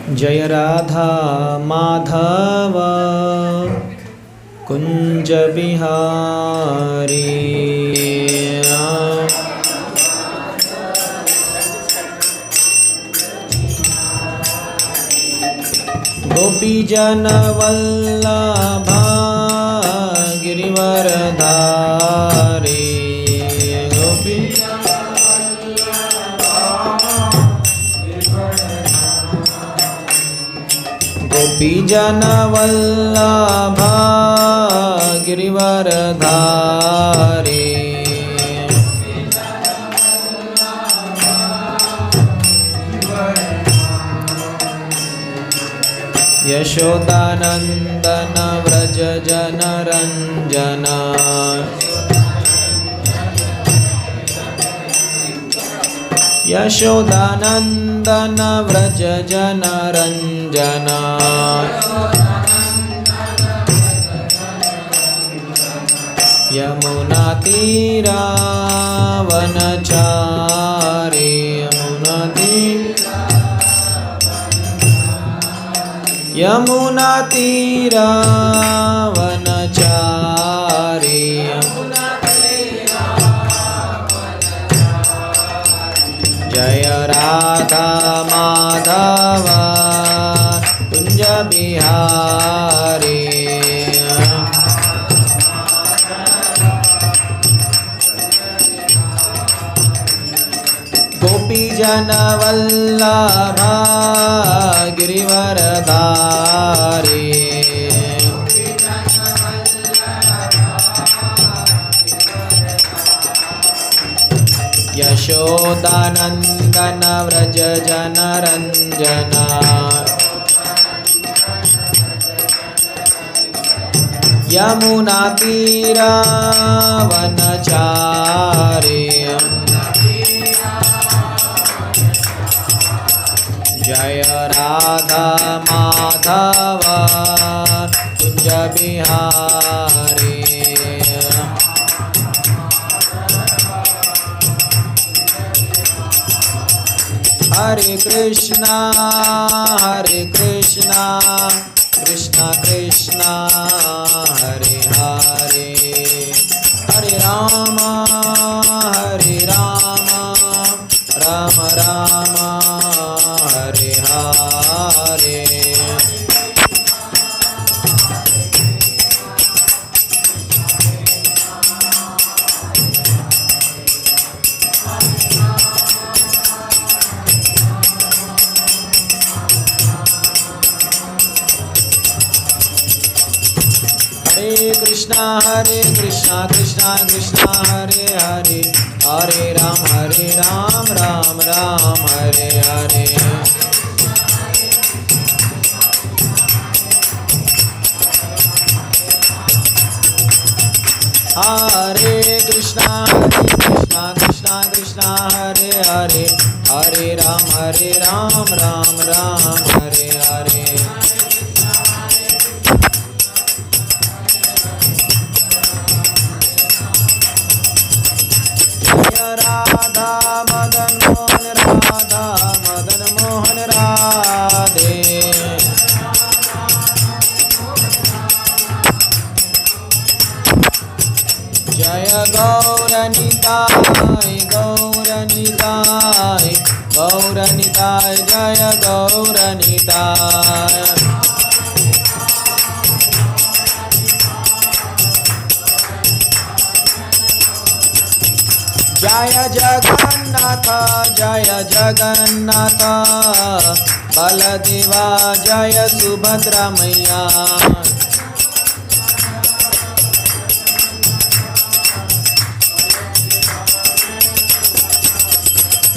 जय राधा माधव कुंज बिहारी। गोपीजन वल्लभा गिरिवरधारी। गोपीजन वल्लभा गिरिवरधारी। यशोदानंदन व्रज जन रंजना। यशोदानंदन व्रज जन रंजना। यमुना तीरा वनचारी। यमुना तीरा वनचारी। जय राधा माधव कुंज बिहारी। गोपीजन वल्लभा गिरिवरधारी। यशोदानंदन व्रज जन रंजना। यमुना तीरा वनचारी। जय राधा माधव कुंज बिहारी। हरे कृष्णा कृष्णा कृष्णा हरे हरे। हरे राम राम राम हरे हरे। हरे कृष्णा कृष्णा कृष्णा हरे हरे। हरे राम राम राम हरे हरे। हरे कृष्णा कृष्णा कृष्णा हरे हरे। हरे राम राम राम हरे हरे। राधा मदन मोहन राधे। जय गौरनिताय गौरनिताय गौरनिताय जय गौरनिताय। जय जगन्नाथ बलदेवा जय सुभद्रा मैया।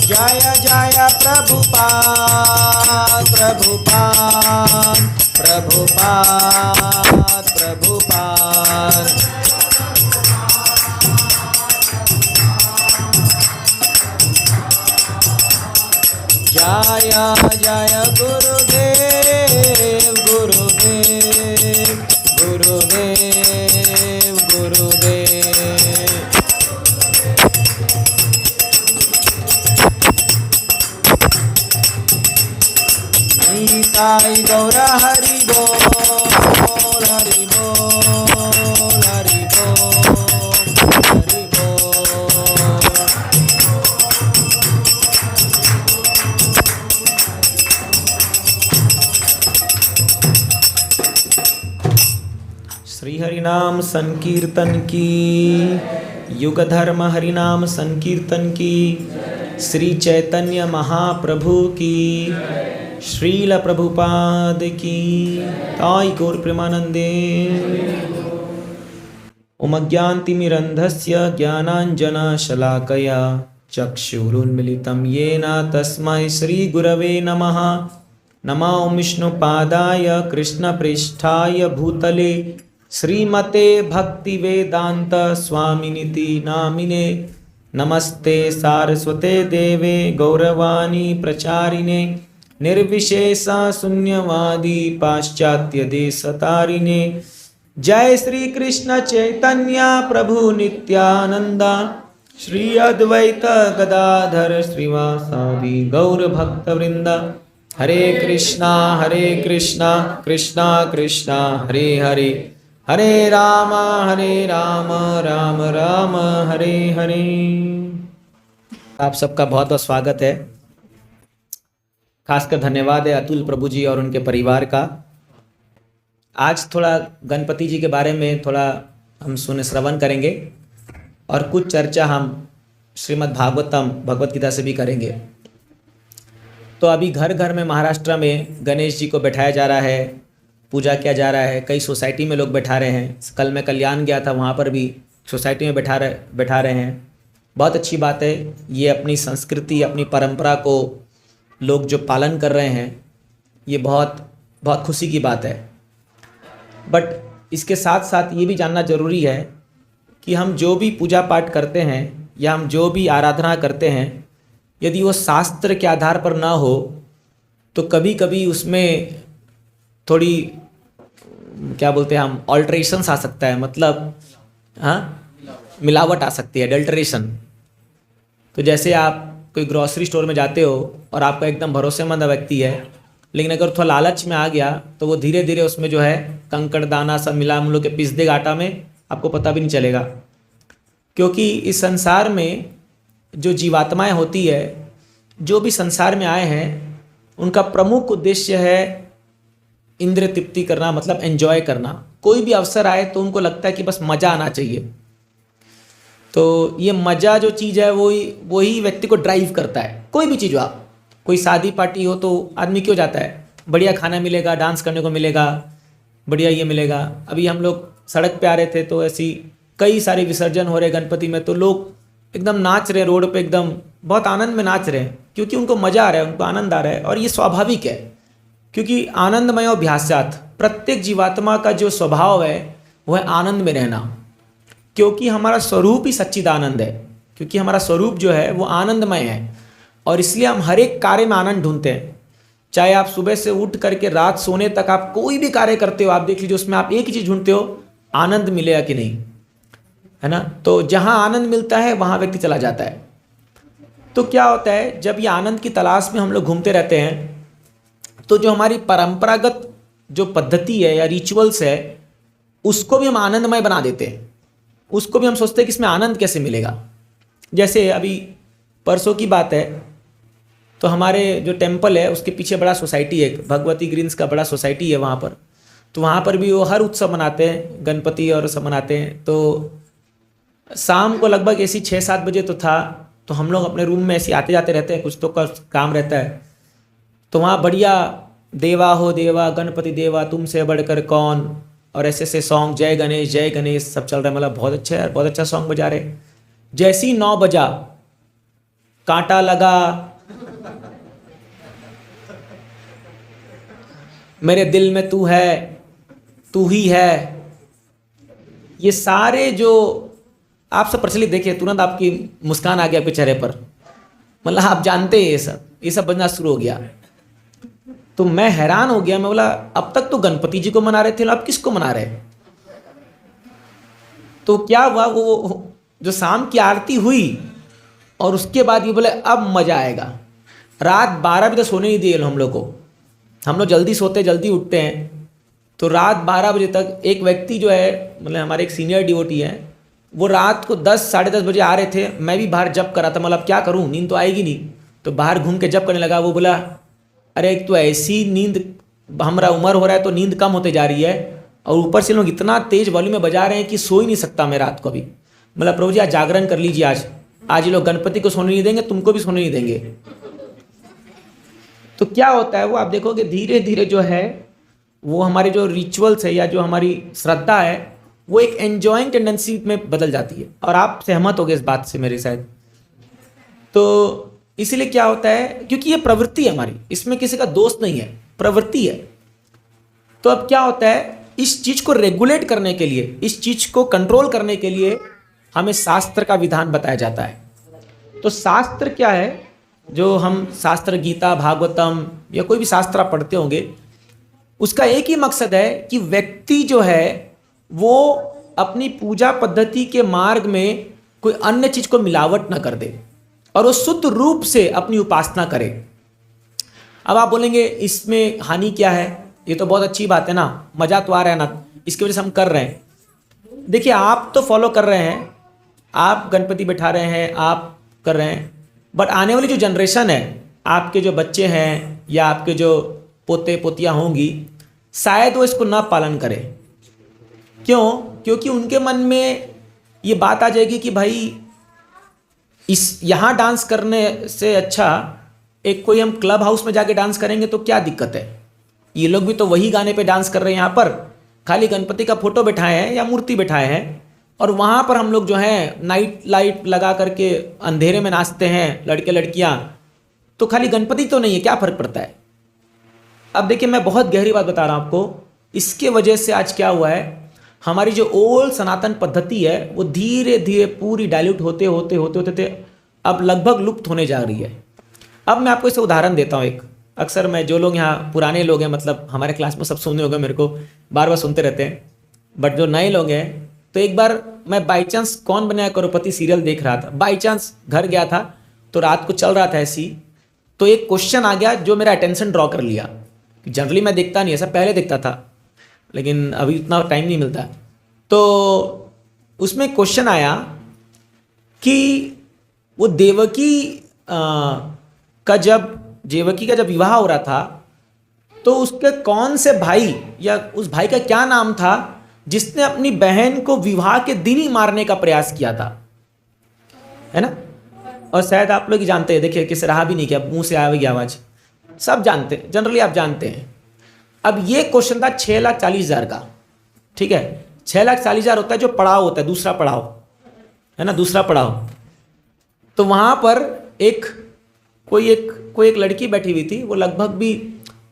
जय जय प्रभुपाद प्रभुपाद प्रभुपाद प्रभुपाद। जय जय गुरुदेव गुरुदेव गुरुदेव गुरुदेव। निताई गौर हरि बोल, हरि बोल, हरि बोल, हरि बोल। श्री हरिनाम संकीर्तन की, युग धर्म हरिनाम संकीर्तन की, श्री चैतन्य महाप्रभु की, श्रील प्रभुपाद की, ताई गौर प्रेमानंदे। ओम अज्ञानतिमिरन्धस्य ज्ञानाञ्जनशलाकया चक्षुरुन्मिलितं येन तस्मै श्रीगुरवे नमः। नमो विष्णुपादाय कृष्णप्रेष्ठाय भूतले श्रीमते भक्तिवेदांत स्वामिनिति नामिने। नमस्ते सारस्वते देवे गौरवाणी प्रचारिणे, निर्विशेष शून्यवादी पाश्चात्य देशतारिणे। जय श्री कृष्ण चैतन्य प्रभु नित्यानंद, श्री अद्वैत गदाधर श्रीवासादि गौर भक्तवृंद। हरे कृष्णा कृष्णा कृष्णा हरे हरे, हरे राम राम राम हरे हरे। आप सबका बहुत बहुत स्वागत है। खासकर धन्यवाद है अतुल प्रभु जी और उनके परिवार का। आज थोड़ा गणपति जी के बारे में थोड़ा हम श्रवण करेंगे और कुछ चर्चा हम श्रीमद् भागवतम भगवत गीता से भी करेंगे। तो अभी घर घर में महाराष्ट्र में गणेश जी को बैठाया जा रहा है, पूजा किया जा रहा है। कई सोसाइटी में लोग बैठा रहे हैं। कल मैं कल्याण गया था, वहाँ पर भी सोसाइटी में बैठा रहे हैं। बहुत अच्छी बात है। ये अपनी संस्कृति अपनी परंपरा को लोग जो पालन कर रहे हैं, ये बहुत बहुत खुशी की बात है। बट इसके साथ साथ ये भी जानना ज़रूरी है कि हम जो भी पूजा पाठ करते हैं या हम जो भी आराधना करते हैं, यदि वो शास्त्र के आधार पर ना हो तो कभी कभी उसमें थोड़ी क्या बोलते हैं हम, ऑल्ट्रेशंस आ सकता है। मतलब मिलावट आ सकती है, अडल्ट्रेशन। तो जैसे आप कोई ग्रॉसरी स्टोर में जाते हो और आपका एकदम भरोसेमंद व्यक्ति है, लेकिन अगर थोड़ा लालच में आ गया तो वो धीरे धीरे उसमें जो है कंकड़ दाना सब मिला मिलो के पीस देगा आटा में, आपको पता भी नहीं चलेगा। क्योंकि इस संसार में जो जीवात्माएं होती है, जो भी संसार में आए हैं, उनका प्रमुख उद्देश्य है इंद्र तृप्ति करना, मतलब एंजॉय करना। कोई भी अवसर आए तो उनको लगता है कि बस मज़ा आना चाहिए। तो ये मज़ा जो चीज़ है वही व्यक्ति को ड्राइव करता है। कोई भी चीज़ हो, आप कोई शादी पार्टी हो तो आदमी क्यों जाता है? बढ़िया खाना मिलेगा, डांस करने को मिलेगा, बढ़िया ये मिलेगा। अभी हम लोग सड़क पे आ रहे थे तो ऐसी कई सारे विसर्जन हो रहे गणपति में, तो लोग एकदम नाच रहे हैं रोड पे, एकदम बहुत आनंद में नाच रहे हैं, क्योंकि उनको मज़ा आ रहा है, उनको आनंद आ रहा है। और ये स्वाभाविक है, क्योंकि आनंदमय अभ्यासात, प्रत्येक जीवात्मा का जो स्वभाव है वह है आनंद में रहना। क्योंकि हमारा स्वरूप ही सच्चिदानंद है, क्योंकि हमारा स्वरूप जो है वो आनंदमय है। और इसलिए हम हर एक कार्य में आनंद ढूंढते हैं। चाहे आप सुबह से उठ करके रात सोने तक आप कोई भी कार्य करते हो, आप देख लीजिए उसमें आप एक ही चीज़ ढूंढते हो, आनंद मिलेगा कि नहीं, है ना। तो जहाँ आनंद मिलता है वहाँ व्यक्ति चला जाता है। तो क्या होता है, जब ये आनंद की तलाश में हम लोग घूमते रहते हैं, तो जो हमारी परंपरागत जो पद्धति है या रिचुअल्स है, उसको भी हम आनंदमय बना देते हैं। उसको भी हम सोचते हैं कि इसमें आनंद कैसे मिलेगा। जैसे अभी परसों की बात है, तो हमारे जो टेम्पल है उसके पीछे बड़ा सोसाइटी है, भगवती ग्रीन्स का बड़ा सोसाइटी है वहाँ पर। तो वहाँ पर भी वो हर उत्सव मनाते हैं, गणपति और सब मनाते हैं। तो शाम को लगभग ऐसी 6-7 बजे तो था, तो हम लोग अपने रूम में ऐसे आते जाते रहते हैं, कुछ तो काम रहता है। तो वहाँ बढ़िया देवा हो देवा, गणपति देवा, तुमसे बढ़कर कौन, और ऐसे ऐसे सॉन्ग, जय गणेश सब चल रहा है। मतलब बहुत अच्छा है, बहुत अच्छा सॉन्ग बजा रहे। जैसे ही 9 बजा, कांटा लगा, मेरे दिल में तू है, तू ही है, ये सारे जो आप सब प्रचलित देखिए, तुरंत आपकी मुस्कान आ गया आपके चेहरे पर। मतलब आप जानते हैं ये सब बजना शुरू हो गया। तो मैं हैरान हो गया। मैं बोला, अब तक तो गणपति जी को मना रहे थे, अब किसको मना रहे? तो क्या हुआ, वो जो शाम की आरती हुई और उसके बाद ये बोले अब मजा आएगा। रात 12 बजे तक सोने नहीं दिए हम लोग को। हम लोग जल्दी सोते जल्दी उठते हैं। तो रात 12 बजे तक एक व्यक्ति जो है, मतलब हमारे एक सीनियर डिवोटी हैं, वो रात को 10 साढ़े 10 बजे आ रहे थे। मैं भी बाहर जप कर रहा था, मतलब क्या करूं, नींद तो आएगी नहीं, तो बाहर घूम के जप करने लगा। वो बोला अरे एक तो ऐसी नींद, हमारा उम्र हो रहा है तो नींद कम होते जा रही है, और ऊपर से लोग इतना तेज वॉल्यूम में बजा रहे हैं कि सो ही नहीं सकता मैं रात को भी। मतलब प्रभु जी आज जागरण कर लीजिए, आज ये लोग गणपति को सोने नहीं देंगे, तुमको भी सोने नहीं देंगे। तो क्या होता है वो आप देखोगे धीरे धीरे जो है वो हमारे जो रिचुअल्स है या जो हमारी श्रद्धा है वो एक एंजॉइंग टेंडेंसी में बदल जाती है। और आप सहमत होगे इस बात से मेरे साथ। तो इसीलिए क्या होता है, क्योंकि ये प्रवृत्ति है हमारी, इसमें किसी का दोष नहीं है, प्रवृत्ति है। तो अब क्या होता है, इस चीज को रेगुलेट करने के लिए, इस चीज को कंट्रोल करने के लिए हमें शास्त्र का विधान बताया जाता है। तो शास्त्र क्या है, जो हम शास्त्र गीता भागवतम या कोई भी शास्त्र आप पढ़ते होंगे, उसका एक ही मकसद है कि व्यक्ति जो है वो अपनी पूजा पद्धति के मार्ग में कोई अन्य चीज को मिलावट ना कर दे और वो शुद्ध रूप से अपनी उपासना करे। अब आप बोलेंगे इसमें हानि क्या है, ये तो बहुत अच्छी बात है ना, मजा तो आ रहा है ना, इसकी वजह से हम कर रहे हैं। देखिए आप तो फॉलो कर रहे हैं, आप गणपति बैठा रहे हैं, आप कर रहे हैं, बट आने वाली जो जनरेशन है, आपके जो बच्चे हैं या आपके जो पोते पोतियाँ होंगी, शायद वो इसको ना पालन करें। क्यों? क्योंकि उनके मन में ये बात आ जाएगी कि भाई इस यहाँ डांस करने से अच्छा एक कोई हम क्लब हाउस में जाके डांस करेंगे तो क्या दिक्कत है, ये लोग भी तो वही गाने पे डांस कर रहे हैं, यहाँ पर खाली गणपति का फोटो बैठाए हैं या मूर्ति बैठाए हैं, और वहाँ पर हम लोग जो है नाइट लाइट लगा करके अंधेरे में नाचते हैं लड़के लड़कियाँ, तो खाली गणपति तो नहीं है, क्या फ़र्क पड़ता है। अब देखिए मैं बहुत गहरी बात बता रहा हूँ आपको, इसके वजह से आज क्या हुआ है, हमारी जो ओल्ड सनातन पद्धति है वो धीरे धीरे पूरी डाइल्यूट होते होते होते होते अब लगभग लुप्त होने जा रही है। अब मैं आपको इससे उदाहरण देता हूँ एक, अक्सर मैं, जो लोग यहाँ पुराने लोग हैं, मतलब हमारे क्लास में सब सुनने होंगे, मेरे को बार बार सुनते रहते हैं, बट जो नए लोग हैं, तो एक बार मैं बाई चांस कौन बनेगा करोड़पति सीरियल देख रहा था, बाई चांस घर गया था, तो रात को चल रहा था ऐसी, तो एक क्वेश्चन आ गया जो मेरा अटेंशन ड्रॉ कर लिया। जनरली मैं देखता नहीं, ऐसा पहले देखता था लेकिन अभी इतना टाइम नहीं मिलता। तो उसमें क्वेश्चन आया कि वो देवकी का जब विवाह हो रहा था, तो उसके कौन से भाई या उस भाई का क्या नाम था जिसने अपनी बहन को विवाह के दिन ही मारने का प्रयास किया था, है ना। और शायद आप लोग जानते हैं, देखिए किसी रहा भी नहीं किया, मुंह से आएगी आवाज, सब जानते हैं, जनरली आप जानते हैं। अब ये क्वेश्चन था 6,40,000 का, ठीक है। 6,40,000 होता है जो पड़ाव होता है, दूसरा पड़ाव, है ना, दूसरा पड़ाव। तो वहाँ पर कोई एक लड़की बैठी हुई थी, वो लगभग भी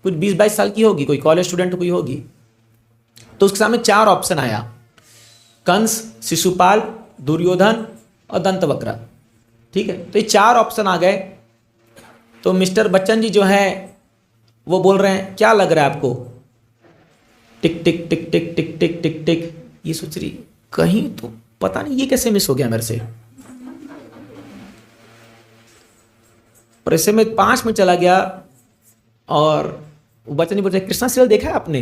कुछ 20-22 साल की होगी, कोई कॉलेज स्टूडेंट कोई होगी। तो उसके सामने 4 ऑप्शन आया, कंस, शिशुपाल, दुर्योधन और दंतवक्र, ठीक है। तो ये 4 ऑप्शन आ गए। तो मिस्टर बच्चन जी जो है वो बोल रहे हैं क्या लग रहा है आपको, टिक टिक टिक टिक टिक टिक टिक टिक, ये सोच रही कहीं तो पता नहीं ये कैसे मिस हो गया मेरे से। और ऐसे में 5 मिनट चला गया और बच्चन जी बोलते कृष्णा सीरियल देखा है आपने?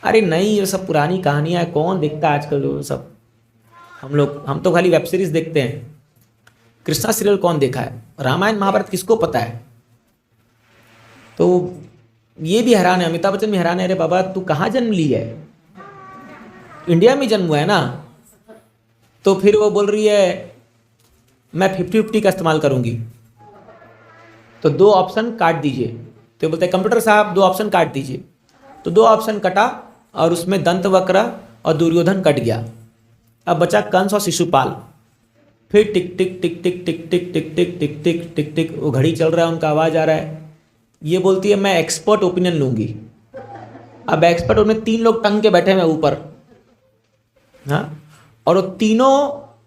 अरे नहीं, ये सब पुरानी कहानियां है, कौन देखता है आजकल वो सब, हम तो खाली वेब सीरीज देखते हैं, कृष्णा सीरियल कौन देखा है, रामायण महाभारत किसको पता है। तो ये भी हैरान है, अमिताभ बच्चन भी हैरान है, अरे बाबा तू कहाँ जन्म ली है, इंडिया में जन्म हुआ है ना। तो फिर वो बोल रही है मैं 50-50 का इस्तेमाल करूंगी, तो 2 ऑप्शन काट दीजिए। तो बोलते हैं कंप्यूटर साहब 2 ऑप्शन काट दीजिए। तो 2 ऑप्शन कटा और उसमें दंतवक्र और दुर्योधन कट गया। अब बचा कंस और शिशुपाल। फिर टिक टिक टिक टिक टिक टिक टिक टिक टिक टिक टिक टिक वो घड़ी चल रहा है, उनका आवाज आ रहा है। ये बोलती है मैं एक्सपर्ट ओपिनियन लूंगी। अब एक्सपर्ट में 3 लोग टंग के बैठे हैं ऊपर, हाँ, और वो तीनों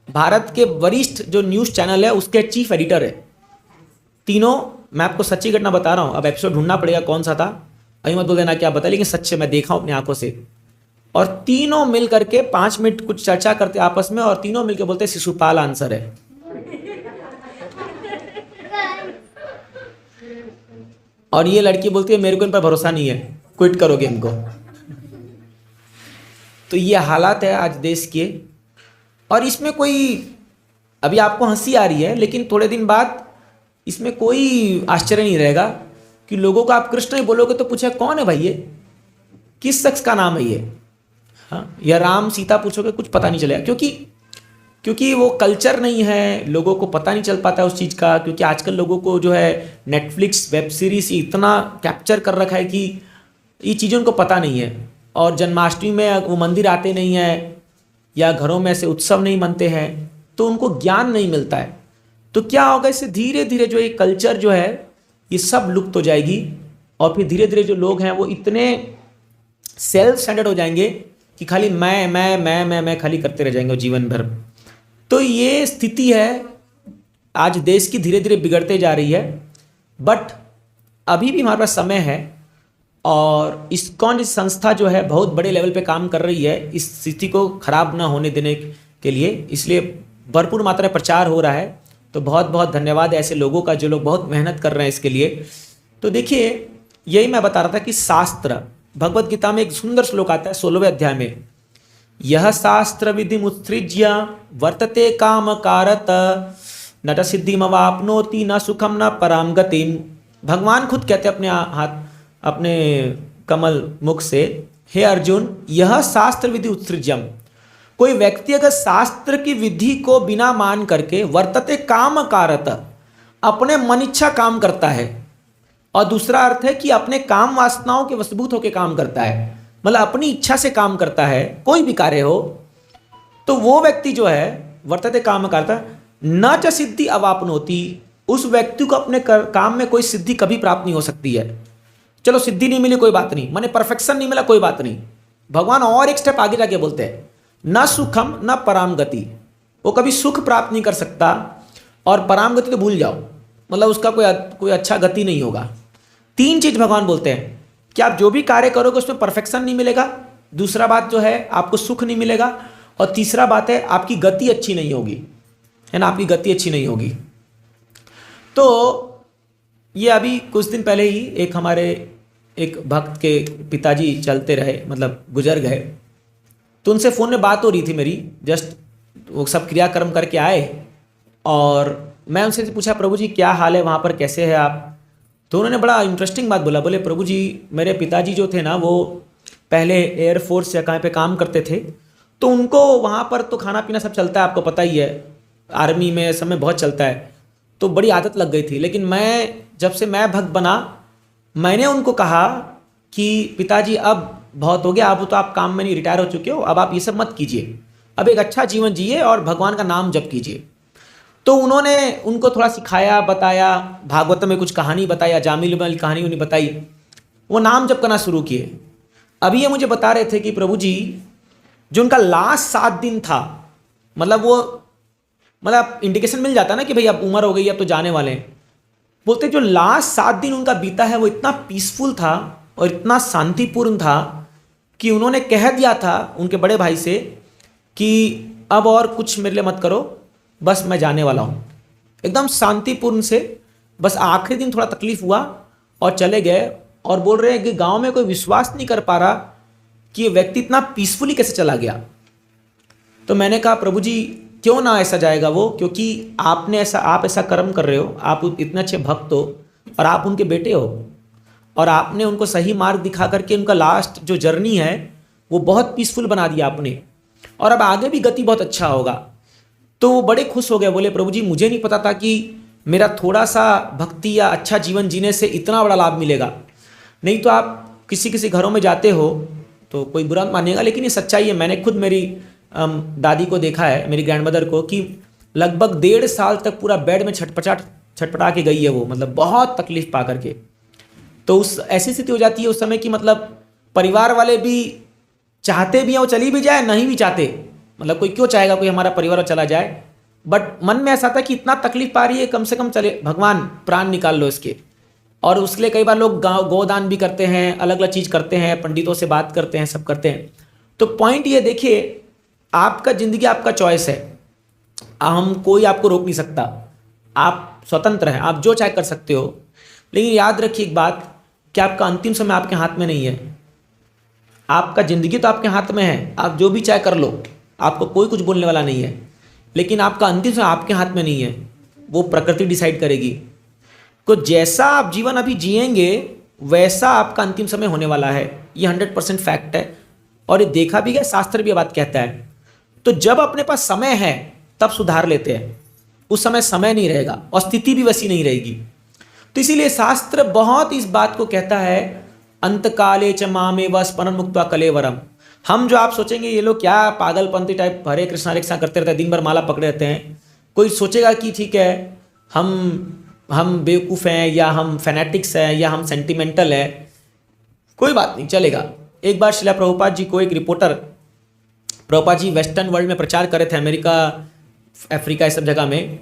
भारत के वरिष्ठ जो न्यूज चैनल है उसके चीफ एडिटर है तीनों। मैं आपको सच्ची घटना बता रहा हूँ, अब एपिसोड ढूंढना पड़ेगा कौन सा था, अभी मत बोल देना क्या बता, लेकिन सच्चे मैं देखा हूँ अपनी आंखों से। और तीनों मिल करके 5 मिनट कुछ चर्चा करते आपस में, और तीनों मिलकर बोलते शिशुपाल आंसर है। और ये लड़की बोलती है मेरे को इन पर भरोसा नहीं है, क्विट करो गेम को। तो ये हालात है आज देश के। और इसमें कोई, अभी आपको हंसी आ रही है, लेकिन थोड़े दिन बाद इसमें कोई आश्चर्य नहीं रहेगा कि लोगों को आप कृष्ण ही बोलोगे तो पूछे कौन है भाई ये, किस शख्स का नाम है ये, हाँ, या राम सीता पूछोगे कुछ पता नहीं चलेगा, क्योंकि वो कल्चर नहीं है, लोगों को पता नहीं चल पाता उस चीज़ का। क्योंकि आजकल लोगों को जो है नेटफ्लिक्स वेब सीरीज इतना कैप्चर कर रखा है कि ये चीज़ें उनको पता नहीं है। और जन्माष्टमी में वो मंदिर आते नहीं हैं, या घरों में ऐसे उत्सव नहीं मनते हैं, तो उनको ज्ञान नहीं मिलता है। तो क्या होगा, इससे धीरे धीरे जो ये कल्चर जो है ये सब लुप्त हो जाएगी। और फिर धीरे धीरे जो लोग हैं वो इतने सेल्फ स्टैंडर्ड हो जाएंगे कि खाली मैं खाली करते रह जाएंगे जीवन भर। तो ये स्थिति है आज देश की, धीरे धीरे बिगड़ते जा रही है। बट अभी भी हमारे पास समय है, और इस्कॉन संस्था जो है बहुत बड़े लेवल पे काम कर रही है इस स्थिति को खराब ना होने देने के लिए। इसलिए भरपूर मात्रा में प्रचार हो रहा है। तो बहुत बहुत धन्यवाद ऐसे लोगों का जो लोग बहुत मेहनत कर रहे हैं इसके लिए। तो देखिए, यही मैं बता रहा था कि शास्त्र, भगवत गीता में एक सुंदर श्लोक आता है 16वें अध्याय में, यह शास्त्र विधि मुत्सृज्य वर्तते काम कारत न सिद्धिमवाप्नोति न सुखम न पराम गतिम। भगवान खुद कहते हैं अपने हाथ, अपने कमल मुख से, हे अर्जुन, यह शास्त्र विधि उत्सृज्यम, कोई व्यक्ति अगर शास्त्र की विधि को बिना मान करके वर्तते काम कारत, अपने मन इच्छा काम करता है, और दूसरा अर्थ है कि अपने काम वासनाओं के वशीभूत होकर काम करता है, मतलब अपनी इच्छा से काम करता है, कोई भी कार्य हो, तो वो व्यक्ति जो है वर्तते काम करता न च सिद्धि अवापनोति, उस व्यक्ति को अपने काम में कोई सिद्धि कभी प्राप्त नहीं हो सकती है। चलो सिद्धि नहीं मिली कोई बात नहीं, माने परफेक्शन नहीं मिला कोई बात नहीं, भगवान और एक स्टेप आगे जाके बोलते हैं न सुखम न पराम गति, वो कभी सुख प्राप्त नहीं कर सकता, और पराम गति तो भूल जाओ, मतलब उसका कोई अच्छा गति नहीं होगा। 3 चीज भगवान बोलते हैं कि आप जो भी कार्य करोगे उसमें परफेक्शन नहीं मिलेगा, दूसरा बात जो है आपको सुख नहीं मिलेगा, और तीसरा बात है आपकी गति अच्छी नहीं होगी, है ना, आपकी गति अच्छी नहीं होगी। तो ये अभी कुछ दिन पहले ही एक हमारे एक भक्त के पिताजी चलते रहे, मतलब गुजर गए, तो उनसे फ़ोन में बात हो रही थी मेरी, जस्ट वो सब क्रियाक्रम करके आए, और मैं उनसे पूछा प्रभु जी क्या हाल है वहाँ पर, कैसे है आप। तो उन्होंने बड़ा इंटरेस्टिंग बात बोला, बोले प्रभु जी मेरे पिताजी जो थे ना वो पहले एयरफोर्स या कहीं पे काम करते थे, तो उनको वहाँ पर तो खाना पीना सब चलता है, आपको पता ही है, आर्मी में समय बहुत चलता है, तो बड़ी आदत लग गई थी। लेकिन मैं जब से मैं भक्त बना, मैंने उनको कहा कि पिताजी अब बहुत हो गया, अब तो आप काम में नहीं, रिटायर हो चुके हो, अब आप ये सब मत कीजिए, अब एक अच्छा जीवन जिए और भगवान का नाम जप कीजिए। तो उन्होंने उनको थोड़ा सिखाया, बताया, भागवत में कुछ कहानी बताया, जामिल वाली कहानी उन्हें बताई, वो नाम जप करना शुरू किए। अभी ये मुझे बता रहे थे कि प्रभु जी जो उनका लास्ट 7 दिन था, मतलब इंडिकेशन मिल जाता ना कि भाई अब उम्र हो गई, अब तो जाने वाले हैं, बोलते जो लास्ट 7 दिन उनका बीता है वो इतना पीसफुल था और इतना शांतिपूर्ण था कि उन्होंने कह दिया था उनके बड़े भाई से कि अब और कुछ मेरे लिए मत करो, बस मैं जाने वाला हूँ, एकदम शांतिपूर्ण से। बस आखिरी दिन थोड़ा तकलीफ हुआ और चले गए, और बोल रहे हैं कि गांव में कोई विश्वास नहीं कर पा रहा कि ये व्यक्ति इतना पीसफुली कैसे चला गया। तो मैंने कहा प्रभु जी क्यों ना ऐसा जाएगा वो, क्योंकि आप ऐसा कर्म कर रहे हो, आप इतने अच्छे भक्त हो और आप उनके बेटे हो, और आपने उनको सही मार्ग दिखा करके उनका लास्ट जो जर्नी है वो बहुत पीसफुल बना दिया आपने, और अब आगे भी गति बहुत अच्छा होगा। तो वो बड़े खुश हो गए, बोले प्रभु जी मुझे नहीं पता था कि मेरा थोड़ा सा भक्ति या अच्छा जीवन जीने से इतना बड़ा लाभ मिलेगा। नहीं तो आप किसी किसी घरों में जाते हो तो कोई बुरा मानिएगा, लेकिन ये सच्चाई है। मैंने खुद मेरी दादी को देखा है, मेरी ग्रैंडमदर को, कि लगभग 1.5 साल तक पूरा बेड में छटपटा के गई है वो, मतलब बहुत तकलीफ पा करके। तो उस ऐसी स्थिति हो जाती है उस समय कि मतलब परिवार वाले भी चाहते भी हैं वो चली भी जाए, नहीं भी चाहते, मतलब कोई क्यों चाहेगा कोई हमारा परिवार चला जाए, बट मन में ऐसा था कि इतना तकलीफ पा रही है, कम से कम चले, भगवान प्राण निकाल लो इसके। और उसके लिए कई बार लोग गोदान भी करते हैं, अलग अलग चीज़ करते हैं, पंडितों से बात करते हैं, सब करते हैं। तो पॉइंट ये देखिए, आपका ज़िंदगी आपका चॉइस है, कोई आपको रोक नहीं सकता, आप स्वतंत्र हैं, आप जो चाहे कर सकते हो। लेकिन याद रखिए एक बात कि आपका अंतिम समय आपके हाथ में नहीं है। आपका ज़िंदगी तो आपके हाथ में है, आप जो भी चाहे कर लो, आपको कोई कुछ बोलने वाला नहीं है, लेकिन आपका अंतिम समय आपके हाथ में नहीं है, वो प्रकृति डिसाइड करेगी। तो जैसा आप जीवन अभी जिएंगे वैसा आपका अंतिम समय होने वाला है, ये 100% फैक्ट है। और ये देखा भी है, शास्त्र भी ये बात कहता है। तो जब अपने पास समय है तब सुधार लेते हैं, उस समय समय नहीं रहेगा और स्थिति भी वैसी नहीं रहेगी। तो इसीलिए शास्त्र बहुत इस बात को कहता है, अंतकाले च मामेव स्मरण मुक्त्वा कलेवरम। हम जो आप सोचेंगे ये लोग क्या पागलपंथी टाइप हरे कृष्णा करते रहते हैं, दिन भर माला पकड़े रहते हैं, कोई सोचेगा कि ठीक है हम बेवकूफ़ हैं या हम फैनेटिक्स हैं या हम सेंटिमेंटल हैं, कोई बात नहीं, चलेगा। एक बार शिला प्रभुपाद जी को एक reporter, Prabhupada ji western world में प्रचार कर रहे थे, अमेरिका अफ्रीका इस सब जगह में,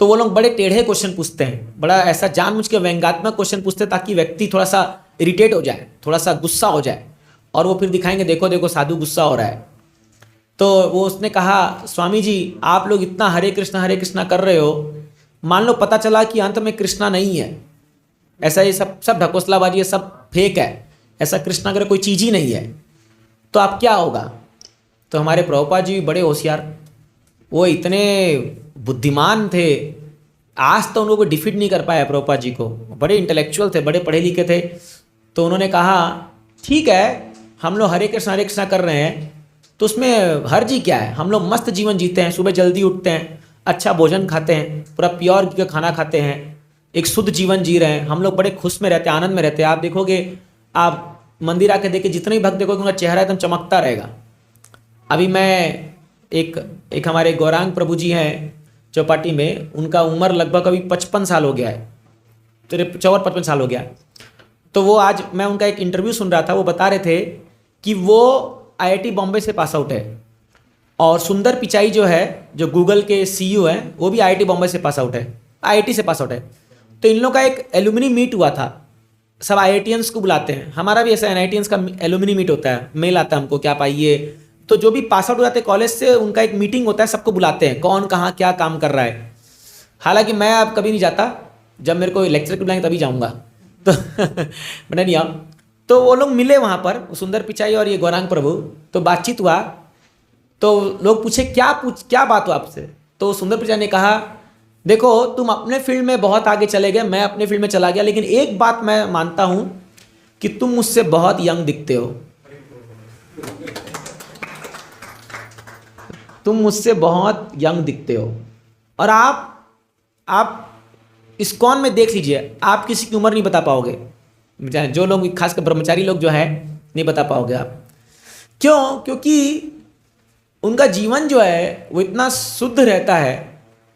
तो वो लोग बड़े टेढ़े क्वेश्चन पूछते हैं, बड़ा ऐसा जानबूझ के व्यंग्यात्मक क्वेश्चन पूछते हैं ताकि व्यक्ति थोड़ा सा इरिटेट हो जाए, थोड़ा सा गुस्सा हो जाए, और वो फिर दिखाएंगे देखो देखो साधु गुस्सा हो रहा है। तो वो उसने कहा, स्वामी जी आप लोग इतना हरे कृष्णा कर रहे हो, मान लो पता चला कि अंत में कृष्णा नहीं है, ऐसा ये सब ढकोसलाबाजी है, सब फेक है, ऐसा कृष्णा अगर कोई चीज़ ही नहीं है, तो आप क्या होगा? तो हमारे प्रभुपाद जी भी बड़े होशियार, वो इतने बुद्धिमान थे, आज तो उन लोगों को डिफीट नहीं कर पाया प्रभुपाद जी को, बड़े इंटेलेक्चुअल थे, बड़े पढ़े लिखे थे। तो उन्होंने कहा ठीक है, हम लोग हरे कृष्णा कर रहे हैं, तो उसमें हर्ज ही क्या है? हम लोग मस्त जीवन जीते हैं, सुबह जल्दी उठते हैं, अच्छा भोजन खाते हैं, पूरा प्योर का खाना खाते हैं, एक शुद्ध जीवन जी रहे हैं, हम लोग बड़े खुश में रहते हैं, आनंद में रहते हैं। आप देखोगे, आप मंदिर आके देखिए, जितने भी भक्त देखोगे उनका चेहरा एकदम चमकता रहेगा। अभी मैं एक हमारे गौरांग प्रभु जी हैं चौपाटी में, उनका उम्र लगभग अभी 55 साल हो गया है, 54-55 साल हो गया। तो वो आज मैं उनका एक इंटरव्यू सुन रहा था, वो बता रहे थे कि वो IIT बॉम्बे से पास आउट है, और सुंदर पिचाई जो है, जो गूगल के CEO हैं, वो भी IIT बॉम्बे से पास आउट है, IIT से पास आउट है। तो इन लोगों का एक एलुमिनी मीट हुआ था, सब IITians को बुलाते हैं, हमारा भी ऐसा NITians का एलुमिनी मीट होता है, मेल आता है हमको कि आप आइए। तो जो भी पास आउट हो जाते हैं कॉलेज से, उनका एक मीटिंग होता है, सबको बुलाते हैं, कौन कहाँ क्या काम कर रहा है। हालांकि मैं अब कभी नहीं जाता, जब मेरे को लेक्चर के बुलाएंगे तभी जाऊँगा, तो मैंने नहीं आऊँ। तो वो लोग मिले वहाँ पर, सुंदर पिचाई और ये गौरांग प्रभु, तो बातचीत हुआ। तो लोग पूछे क्या बात हुआ आपसे? तो सुंदर पिचाई ने कहा, देखो तुम अपने फील्ड में बहुत आगे चले गए, मैं अपने फील्ड में चला गया, लेकिन एक बात मैं मानता हूँ कि तुम मुझसे बहुत यंग दिखते हो, तुम मुझसे बहुत यंग दिखते हो, और आप इस्कॉन में देख लीजिए, आप किसी की उम्र नहीं बता पाओगे, जो लोग खासकर ब्रह्मचारी लोग जो है नहीं बता पाओगे आप। क्यों? क्योंकि उनका जीवन जो है वो इतना शुद्ध रहता है,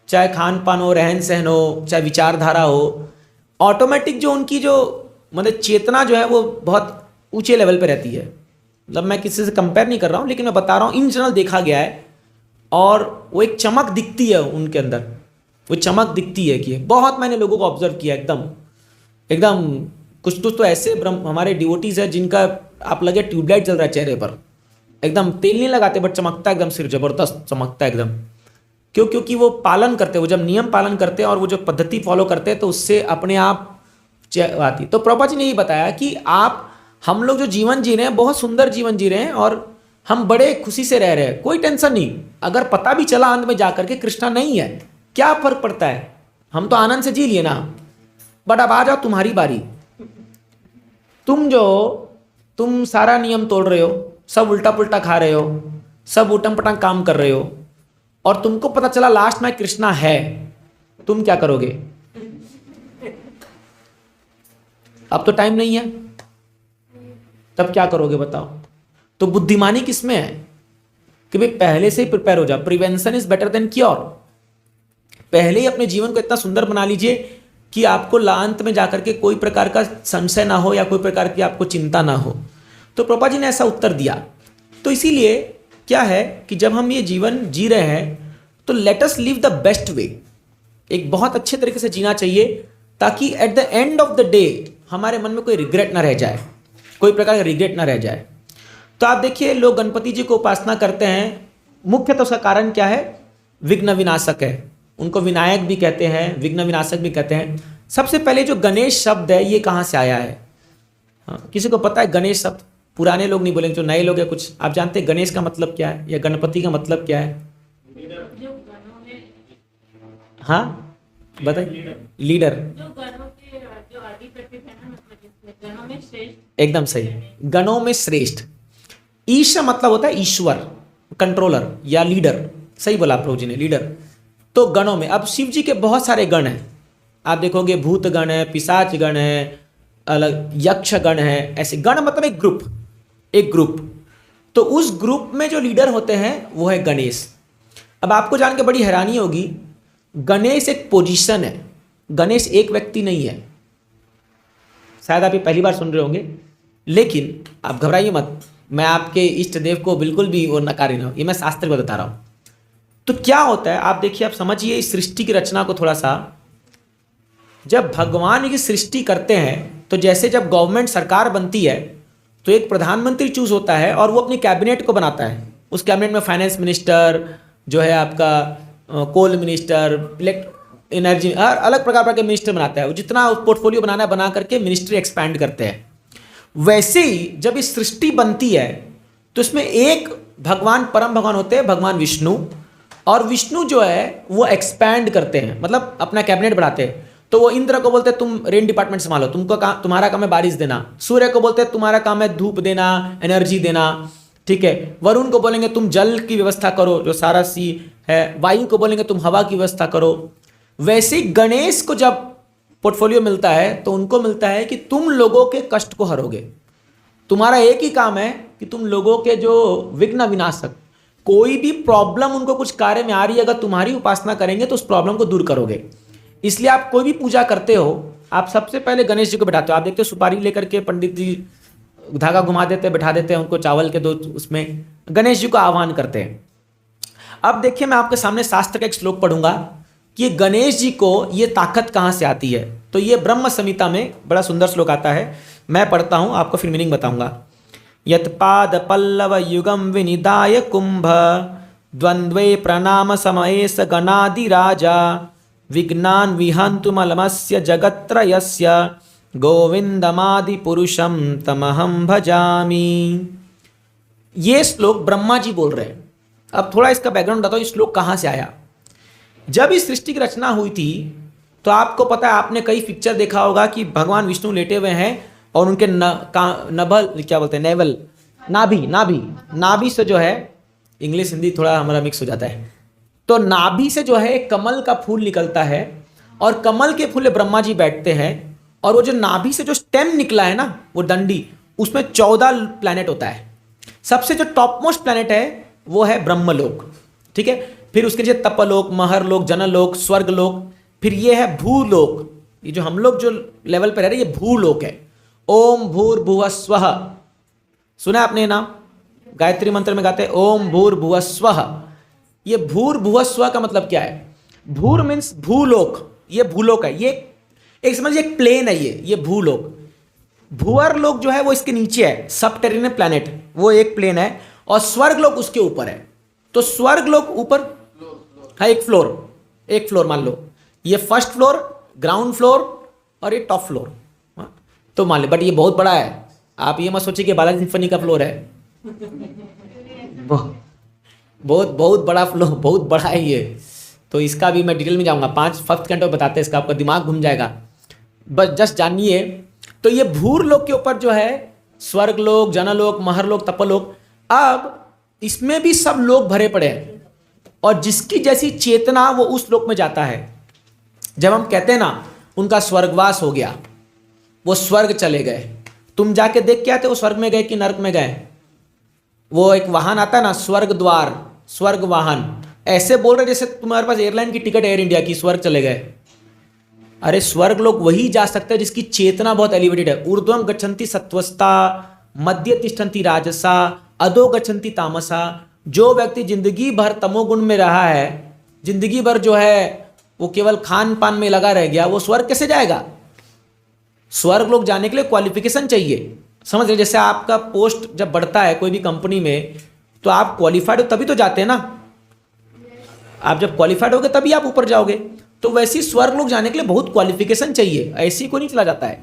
चाहे खान पान हो, रहन सहन हो, चाहे विचारधारा हो, ऑटोमेटिक जो उनकी जो मतलब चेतना जो है वो बहुत ऊंचे लेवल पे रहती है। मतलब मैं किसी से कंपेयर नहीं कर रहा हूँ, लेकिन मैं बता रहा हूँ इन जनरल देखा गया है, और वो एक चमक दिखती है उनके अंदर, वो चमक दिखती है कि बहुत मैंने लोगों को ऑब्जर्व किया, एकदम कुछ तो ऐसे हमारे डिवोटीज है जिनका आप लगे ट्यूबलाइट जल रहा है चेहरे पर, एकदम तेल नहीं लगाते बट चमकता एकदम, सिर जबरदस्त चमकता एकदम। क्यों? क्योंकि वो पालन करते, वो जब नियम पालन करते हैं और वो जो पद्धति फॉलो करते हैं तो उससे अपने आप आती। तो प्रभुपाद जी ने ये बताया कि हम लोग जो जीवन जी रहे हैं बहुत सुंदर जीवन जी रहे हैं, और हम बड़े खुशी से रह रहे हैं, कोई टेंशन नहीं। अगर पता भी चला अंत में जाकर के कृष्णा नहीं है, क्या फर्क पड़ता है, हम तो आनंद से जी लिए ना। बट अब आ जाओ तुम्हारी बारी, तुम सारा नियम तोड़ रहे हो, सब उल्टा पुल्टा खा रहे हो, सब उटम पटंग काम कर रहे हो, और तुमको पता चला लास्ट में कृष्णा है, तुम क्या करोगे? अब तो टाइम नहीं है, तब क्या करोगे बताओ? तो बुद्धिमानी किसमें है कि भाई पहले से ही प्रिपेयर हो जाओ, prevention is better than cure. पहले ही अपने जीवन को इतना सुंदर बना लीजिए कि आपको लांत में जाकर के कोई प्रकार का संशय ना हो या कोई प्रकार की आपको चिंता ना हो। तो प्रभुपाद जी ने ऐसा उत्तर दिया। तो इसीलिए क्या है कि जब हम ये जीवन जी रहे हैं तो let us live the best way, एक बहुत अच्छे तरीके से जीना चाहिए, ताकि at the end of the day हमारे मन में कोई रिग्रेट ना रह जाए, कोई प्रकार का रिग्रेट ना रह जाए। तो आप देखिए, लोग गणपति जी को उपासना करते हैं, मुख्य तो उसका कारण क्या है? विघ्न विनाशक है, उनको विनायक भी कहते हैं, विघ्न विनाशक भी कहते हैं। सबसे पहले जो गणेश शब्द है ये कहाँ से आया है? हाँ, किसी को पता है गणेश शब्द? पुराने लोग नहीं बोलेंगे, जो नए लोग हैं कुछ आप जानते हैं गणेश का मतलब क्या है या गणपति का मतलब क्या है? हाँ बताइए। लीडर, एकदम सही, गणों में श्रेष्ठ। ईश मतलब होता है ईश्वर, कंट्रोलर या लीडर। सही बोला प्रभु जी ने, लीडर। तो गणों में, अब शिव जी के बहुत सारे गण हैं, आप देखोगे भूत गण है, पिशाच गण है, अलग यक्ष गण है, ऐसे गण मतलब एक ग्रुप, एक ग्रुप। तो उस ग्रुप में जो लीडर होते हैं वो है गणेश। अब आपको जान के बड़ी हैरानी होगी, गणेश एक पोजीशन है, गणेश एक व्यक्ति नहीं है। शायद आप ये पहली बार सुन रहे होंगे, लेकिन आप घबराइए मत, मैं आपके इष्ट देव को बिल्कुल भी वो नकार नहीं हूं, ये मैं शास्त्र को बता रहा हूं। तो क्या होता है आप देखिए, आप समझिए इस सृष्टि की रचना को थोड़ा सा। जब भगवान की सृष्टि करते हैं तो जैसे जब गवर्नमेंट सरकार बनती है तो एक प्रधानमंत्री चूज होता है और वो अपनी कैबिनेट को बनाता है। उस कैबिनेट में फाइनेंस मिनिस्टर जो है आपका, कोल मिनिस्टर, एनर्जी, हर अलग प्रकार के मिनिस्टर बनाता है। वो जितना पोर्टफोलियो बनाना है बना करके मिनिस्ट्री एक्सपैंड करते हैं। वैसे ही जब इस सृष्टि बनती है तो इसमें एक भगवान, परम भगवान होते हैं भगवान विष्णु, और विष्णु जो है वो एक्सपैंड करते हैं, मतलब अपना कैबिनेट बढ़ाते हैं। तो वो इंद्र को बोलते हैं तुम रेन डिपार्टमेंट संभालो, तुमको तुम्हारा काम है बारिश देना। सूर्य को बोलते हैं तुम्हारा काम है धूप देना, एनर्जी देना, ठीक है। वरुण को बोलेंगे तुम जल की व्यवस्था करो, जो सारा सी है। वायु को बोलेंगे तुम हवा की व्यवस्था करो। वैसे ही गणेश को जब पोर्टफोलियो मिलता है तो उनको मिलता है कि तुम लोगों के कष्ट को हरोगे। तुम्हारा एक ही काम है कि तुम लोगों के जो विघ्न विनाशक, कोई भी प्रॉब्लम उनको कुछ कार्य में आ रही है, अगर तुम्हारी उपासना करेंगे तो उस प्रॉब्लम को दूर करोगे। इसलिए आप कोई भी पूजा करते हो, आप सबसे पहले गणेश जी को बैठाते हो। आप देखते हो सुपारी लेकर के पंडित जी धागा घुमा देते हैं, बैठा देते हैं उनको, चावल के दो उसमें गणेश जी को आह्वान करते हैं। अब देखिए मैं आपके सामने शास्त्र का एक श्लोक पढ़ूंगा कि ये गणेश जी को ये ताकत कहाँ से आती है। तो ये ब्रह्म संहिता में बड़ा सुंदर श्लोक आता है, मैं पढ़ता हूँ, आपको फिर मीनिंग बताऊंगा। यत्पाद पल्लव युगम विनिदाय कुंभ द्वंद्वे प्रणाम समये स गणादि राजा विघ्नान विहंतुमलमस्य जगत्त्रयस्य गोविंदमादि पुरुषम तमहम भजामि। ये श्लोक ब्रह्मा जी बोल रहे हैं। अब थोड़ा इसका बैकग्राउंड बताओ, ये श्लोक कहाँ से आया। जब इस सृष्टि की रचना हुई थी तो आपको पता है, आपने कई पिक्चर देखा होगा कि भगवान विष्णु लेटे हुए हैं और उनके नभल क्या बोलते हैं, नेवल, नाभि से जो है, इंग्लिश हिंदी थोड़ा हमारा मिक्स हो जाता है, तो नाभि से जो है एक कमल का फूल निकलता है और कमल के फूल ब्रह्मा जी बैठते हैं। और वो जो नाभि से जो स्टेम निकला है ना, वो डंडी, उसमें 14 प्लैनेट होता है। सबसे जो टॉप मोस्ट प्लैनेट है वो है ब्रह्मलोक, ठीक है। फिर उसके नीचे तपलोक, महरलोक, जनलोक, स्वर्गलोक, फिर ये है भूलोक। ये जो हम लोग जो लेवल पर रह रहे हैं ये भूलोक है। ओम भूर्भुवः स्वः, सुना आपने नाम, गायत्री मंत्र में गाते हैं ओम भूर्भुवः स्वः। ये भूर्भुवः स्वः का मतलब क्या है? भूर मीन्स भूलोक, ये भूलोक है, ये एक समझिए एक प्लेन है, ये भूलोक। भूअर लोक जो है वो इसके नीचे है, सबटेरिनियन प्लैनेट, वो एक प्लेन है, और स्वर्ग लोक उसके ऊपर है। तो स्वर्ग लोक ऊपर है, एक फ्लोर मान लो, ये फर्स्ट फ्लोर, ग्राउंड फ्लोर और ये टॉप फ्लोर, तो मान लो। बट ये बहुत बड़ा है, आप ये मत सोचिए कि बालाजी सिम्फनी का फ्लोर है, बहुत बहुत बड़ा फ्लोर, बहुत बड़ा है ये। तो इसका भी मैं डिटेल में जाऊंगा, 5 घंटे बताते हैं इसका, आपका दिमाग घूम जाएगा, बस जस्ट जानिए। तो ये भूर लोक के ऊपर जो है स्वर्ग लोक, जनलोक, महरलोक, तपलोक। अब इसमें भी सब लोग भरे पड़े हैं, और जिसकी जैसी चेतना वो उस लोक में जाता है। जब हम कहते हैं ना उनका स्वर्गवास हो गया, वो स्वर्ग चले गए, तुम जाके देख के आते वो स्वर्ग में गए कि नरक में गए? वो एक वाहन आता है ना, स्वर्ग द्वार, स्वर्ग वाहन, ऐसे बोल रहे जैसे तुम्हारे पास एयरलाइन की टिकट एयर इंडिया की, स्वर्ग चले गए। अरे स्वर्ग लोग वही जा सकते हैं जिसकी चेतना बहुत एलिवेटेड है। ऊर्ध्वम गच्छन्ति सत्वस्ता, मध्य तिष्ठन्ति राजसा, अधो गच्छन्ति तामसा। जो व्यक्ति जिंदगी भर तमोगुण में रहा है, जिंदगी भर जो है वो केवल खान पान में लगा रह गया, वो स्वर्ग कैसे जाएगा? स्वर्ग लोग जाने के लिए क्वालिफिकेशन चाहिए, समझ रहे? जैसे आपका पोस्ट जब बढ़ता है कोई भी कंपनी में, तो आप क्वालिफाइड हो तभी तो जाते हैं ना। आप जब क्वालिफाइड होगे तभी आप ऊपर जाओगे। तो वैसी स्वर्ग लोग जाने के लिए बहुत क्वालिफिकेशन चाहिए, ऐसे ही कोई नहीं चला जाता है।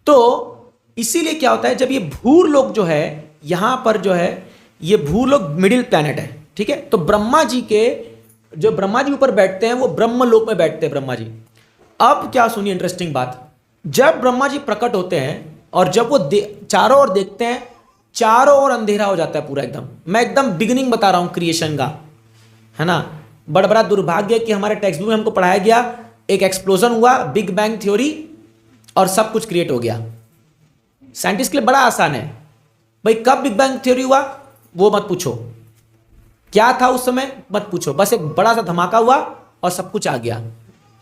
तो इसीलिए क्या होता है, जब ये भूलोक जो है, यहां पर जो है ये भूलोक मिडिल प्लैनेट है, ठीक है। तो ब्रह्मा जी के जो ब्रह्मा जी ऊपर बैठते हैं वो ब्रह्मलोक में बैठते हैं ब्रह्मा जी। अब क्या सुनिए इंटरेस्टिंग बात, जब ब्रह्मा जी प्रकट होते हैं और जब वो चारों ओर देखते हैं, चारों ओर अंधेरा हो जाता है पूरा एकदम। मैं एकदम बिगिनिंग बता रहा हूं क्रिएशन का, है ना। बड़ा दुर्भाग्य कि हमारे टेक्स्ट बुक में हमको पढ़ाया गया एक एक्सप्लोजन हुआ, बिग बैंग थ्योरी, और सब कुछ क्रिएट हो गया। साइंटिस्ट के लिए बड़ा आसान है भाई, कब बिग बैंग थ्योरी हुआ वो मत पूछो, क्या था उस समय मत पूछो, बस एक बड़ा सा धमाका हुआ और सब कुछ आ गया।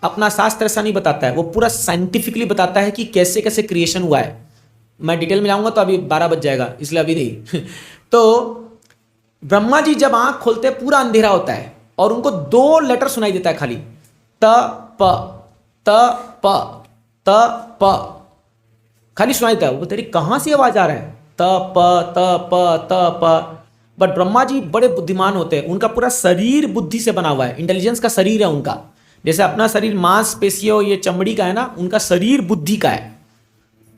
अपना शास्त्र ऐसा नहीं बताता है, वो पूरा साइंटिफिकली बताता है कि कैसे कैसे क्रिएशन हुआ है। मैं डिटेल में जाऊंगा तो अभी 12 बज जाएगा, इसलिए अभी नहीं। तो ब्रह्मा जी जब आंख खोलते हैं पूरा अंधेरा होता है और उनको 2 लेटर सुनाई देता है खाली, त प त प त प, खाली सुनाई देता है। वो तेरी कहां से आवाज आ रहा है, त प त प त प। बट ब्रह्मा जी बड़े बुद्धिमान होते हैं, उनका पूरा शरीर बुद्धि से बना हुआ है, इंटेलिजेंस का शरीर है उनका। जैसे अपना शरीर मांसपेशियों ये चमड़ी का है ना, उनका शरीर बुद्धि का है।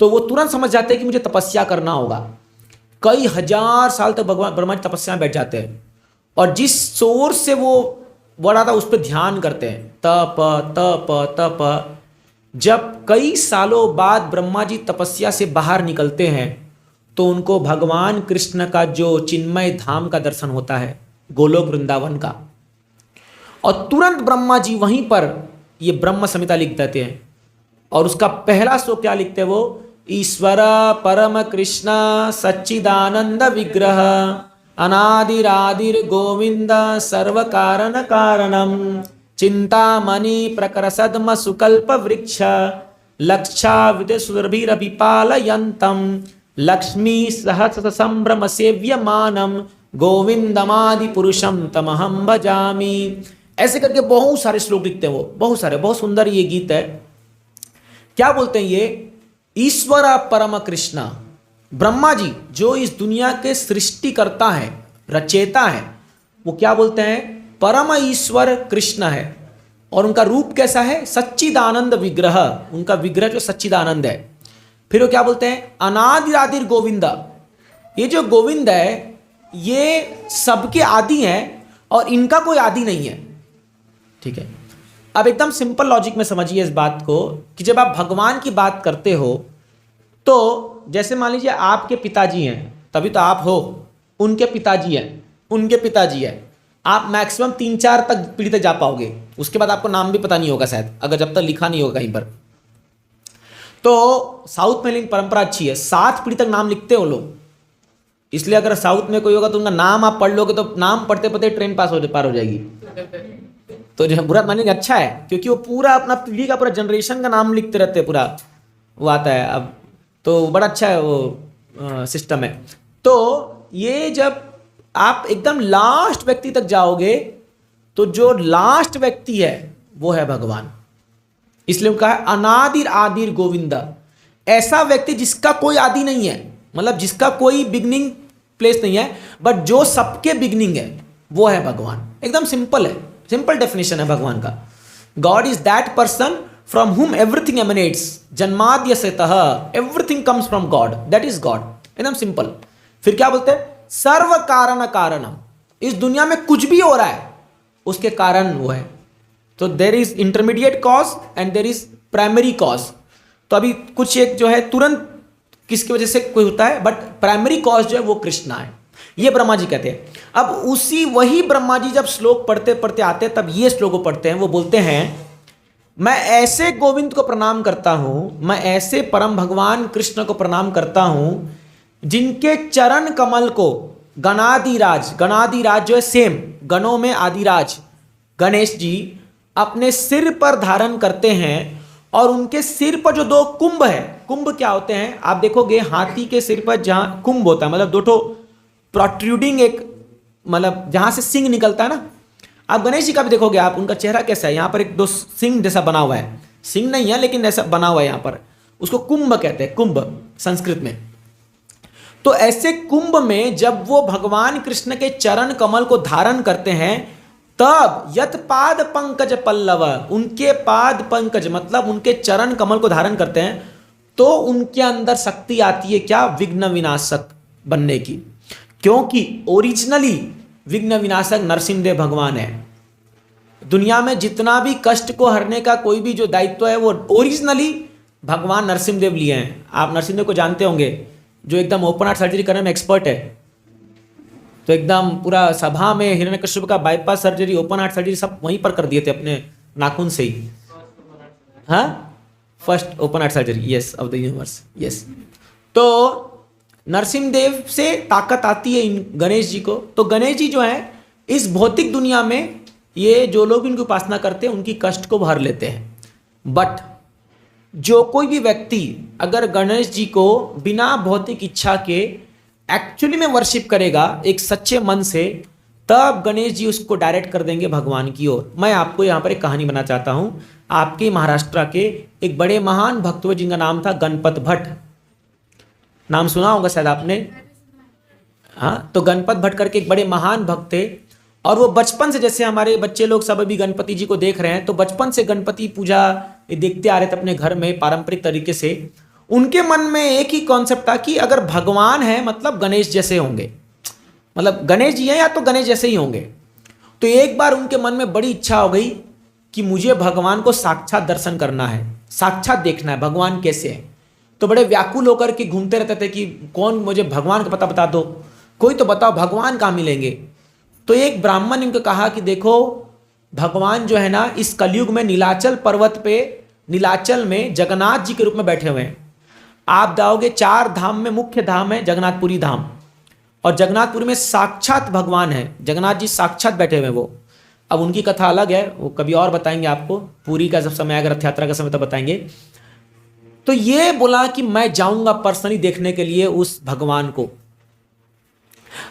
तो वो तुरंत समझ जाते हैं कि मुझे तपस्या करना होगा। कई हजार साल तक भगवान ब्रह्मा जी तपस्या में बैठ जाते हैं और जिस सोर्स से वो बड़ा था उस पर ध्यान करते हैं, तप तप तप। जब कई सालों बाद ब्रह्मा जी तपस्या से बाहर निकलते हैं तो उनको भगवान कृष्ण का जो चिन्मय धाम का दर्शन होता है, गोलोक वृंदावन का। और तुरंत ब्रह्मा जी वहीं पर ये ब्रह्म संहिता लिख देते हैं और उसका पहला श्लोक क्या लिखते हैं वो, ईश्वर परम कृष्ण सच्चिदानंद विग्रह अनादिरादिर गोविंद सर्व कारण कारणम चिंतामणि प्रकर सद्म सुकल्प वृक्ष लक्षा विदुरभिपालयन्तम लक्ष्मी सहस्र संभ्रम सेव्यमानम गोविंदमादि पुरुषम तमहम भजामि। ऐसे करके बहुत सारे श्लोक लिखते हैं वो, बहुत सारे, बहुत सुंदर ये गीत है। क्या बोलते हैं ये, ईश्वर परम कृष्ण, ब्रह्मा जी जो इस दुनिया के सृष्टिकर्ता है, रचेता है, वो क्या बोलते हैं, परम ईश्वर कृष्ण है। और उनका रूप कैसा है, सच्चिदानंद विग्रह, उनका विग्रह जो सच्चिदानंद है। फिर वो क्या बोलते हैं, अनादिरादिर गोविंद, ये जो गोविंद है ये सबके आदि हैं और इनका कोई आदि नहीं है, ठीक है। अब एकदम सिंपल लॉजिक में समझिए इस बात को कि जब आप भगवान की बात करते हो तो जैसे मान लीजिए आपके पिताजी हैं, तभी तो आप हो, उनके पिताजी हैं, उनके पिताजी हैं, आप मैक्सिमम 3-4 तक पीढ़ी तक जा पाओगे, उसके बाद आपको नाम भी पता नहीं होगा शायद, अगर जब तक लिखा नहीं होगा कहीं पर। तो साउथ में परंपरा अच्छी है, 7 पीढ़ी तक नाम लिखते हो लोग, इसलिए अगर साउथ में कोई होगा तो उनका नाम आप पढ़ लोगे तो नाम पढ़ते पढ़ते ट्रेन पार हो जाएगी। तो जो बुरा मानेंगे अच्छा है, क्योंकि वो पूरा अपना पीढ़ी का पूरा जनरेशन का नाम लिखते रहते हैं, पूरा वो आता है। अब तो बड़ा अच्छा है वो सिस्टम है। तो ये जब आप एकदम लास्ट व्यक्ति तक जाओगे तो जो लास्ट व्यक्ति है वो है भगवान। इसलिए कहा है अनादिर आदिर गोविंदा, ऐसा व्यक्ति जिसका कोई आदि नहीं है, मतलब जिसका कोई बिगनिंग प्लेस नहीं है, बट जो सबके बिगनिंग है वो है भगवान। एकदम सिंपल है, सिंपल डेफिनेशन है भगवान का। God is that person from whom everything emanates, जन्माद्यसेतः everything comes from God, that is God, एकदम सिंपल। फिर क्या बोलते हैं, सर्व कारण कारणम, इस दुनिया में कुछ भी हो रहा है उसके कारण वो है। तो there is intermediate cause and there is primary cause. तो अभी कुछ एक जो है तुरंत किसकी वजह से कोई होता है, बट प्राइमरी कॉज जो है वो कृष्णा है, ये ब्रह्मा जी कहते हैं। अब उसी वही ब्रह्मा जी जब श्लोक पढ़ते पढ़ते आते हैं तब ये श्लोक को पढ़ते हैं, वो बोलते हैं मैं ऐसे गोविंद को प्रणाम करता हूं, मैं ऐसे परम भगवान कृष्ण को प्रणाम करता हूं जिनके चरण कमल को गणाधिराज, गणाधिराज जो है सेम गणों में आदिराज गणेश जी अपने सिर पर धारण करते हैं। और उनके सिर पर जो 2 कुंभ है, कुंभ क्या होते हैं आप देखोगे, हाथी के सिर पर जहां कुंभ होता है मतलब 2 प्रोट्रूडिंग, एक मतलब जहां से सिंह निकलता है ना। आप गणेश जी का भी देखोगे आप, उनका चेहरा कैसा है, यहां पर 1-2 सिंह जैसा बना हुआ है, सिंह नहीं है लेकिन ऐसा बना हुआ है यहां पर, उसको कुंभ कहते हैं, कुंभ संस्कृत में। तो ऐसे कुंभ में जब वो भगवान कृष्ण के चरण कमल को धारण करते हैं तब यत पाद पंकज पल्लव, उनके पाद पंकज मतलब उनके चरण कमल को धारण करते हैं तो उनके अंदर शक्ति आती है क्या, विघ्न विनाशक बनने की। क्योंकि ओरिजिनली विघ्न विनाशक नरसिंहदेव भगवान है। दुनिया में जितना भी कष्ट को हरने का कोई भी जो दायित्व है वो ओरिजिनली भगवान नरसिंहदेव लिए हैं। आप नरसिंहदेव को जानते होंगे, जो एकदम ओपन हार्ट सर्जरी करने में एक्सपर्ट है। तो एकदम पूरा सभा में हिरण्यकश्यप का bypass surgery, open heart surgery सब वहीं पर कर दिए थे अपने नाखून से ही। हाँ, first open heart surgery yes of the universe yes. तो नरसिंहदेव से ताकत आती है इन गणेश जी को। तो गणेश जी जो है इस भौतिक दुनिया में ये जो लोग इनकी उपासना करते हैं उनकी कष्ट को भर लेते हैं। बट जो कोई भी व्यक्ति अगर गणेश जी को बिना भौतिक इच्छा के एक्चुअली में वर्शिप करेगा एक सच्चे मन से, तब गणेश जी उसको डायरेक्ट कर देंगे भगवान की ओर। मैं आपको यहाँ पर एक कहानी बना चाहता हूँ। आपके महाराष्ट्र के एक बड़े महान भक्त हुए जिनका नाम था गणपत भट्ट। नाम सुना होगा शायद आपने। हाँ, तो गणपत भट्ट करके एक बड़े महान भक्त थे और वो बचपन से, जैसे हमारे बच्चे लोग सब अभी गणपति जी को देख रहे हैं, तो बचपन से गणपति पूजा देखते आ रहे थे अपने घर में पारंपरिक तरीके से। उनके मन में एक ही कॉन्सेप्ट था कि अगर भगवान है मतलब गणेश जैसे होंगे, मतलब गणेश जी है या तो गणेश जैसे ही होंगे। तो एक बार उनके मन में बड़ी इच्छा हो गई कि मुझे भगवान को साक्षात दर्शन करना है, साक्षात देखना है भगवान कैसे है। तो बड़े व्याकुल होकर के घूमते रहते थे कि कौन मुझे भगवान का पता बता दो, कोई तो बताओ भगवान कहाँ मिलेंगे। तो एक ब्राह्मण ने उनको कहा कि देखो भगवान जो है ना इस कलयुग में नीलाचल पर्वत पे, नीलाचल में जगन्नाथ जी के रूप में बैठे हुए हैं। आप जाओगे 4 धाम में मुख्य धाम है जगन्नाथपुरी धाम, और जगन्नाथपुरी में साक्षात भगवान है, जगन्नाथ जी साक्षात बैठे हुए हैं वो। अब उनकी कथा अलग है, वो कभी और बताएंगे आपको, पूरी का जब समय आएगा रथ यात्रा का समय तब बताएंगे। तो ये बोला कि मैं जाऊंगा पर्सनली देखने के लिए उस भगवान को।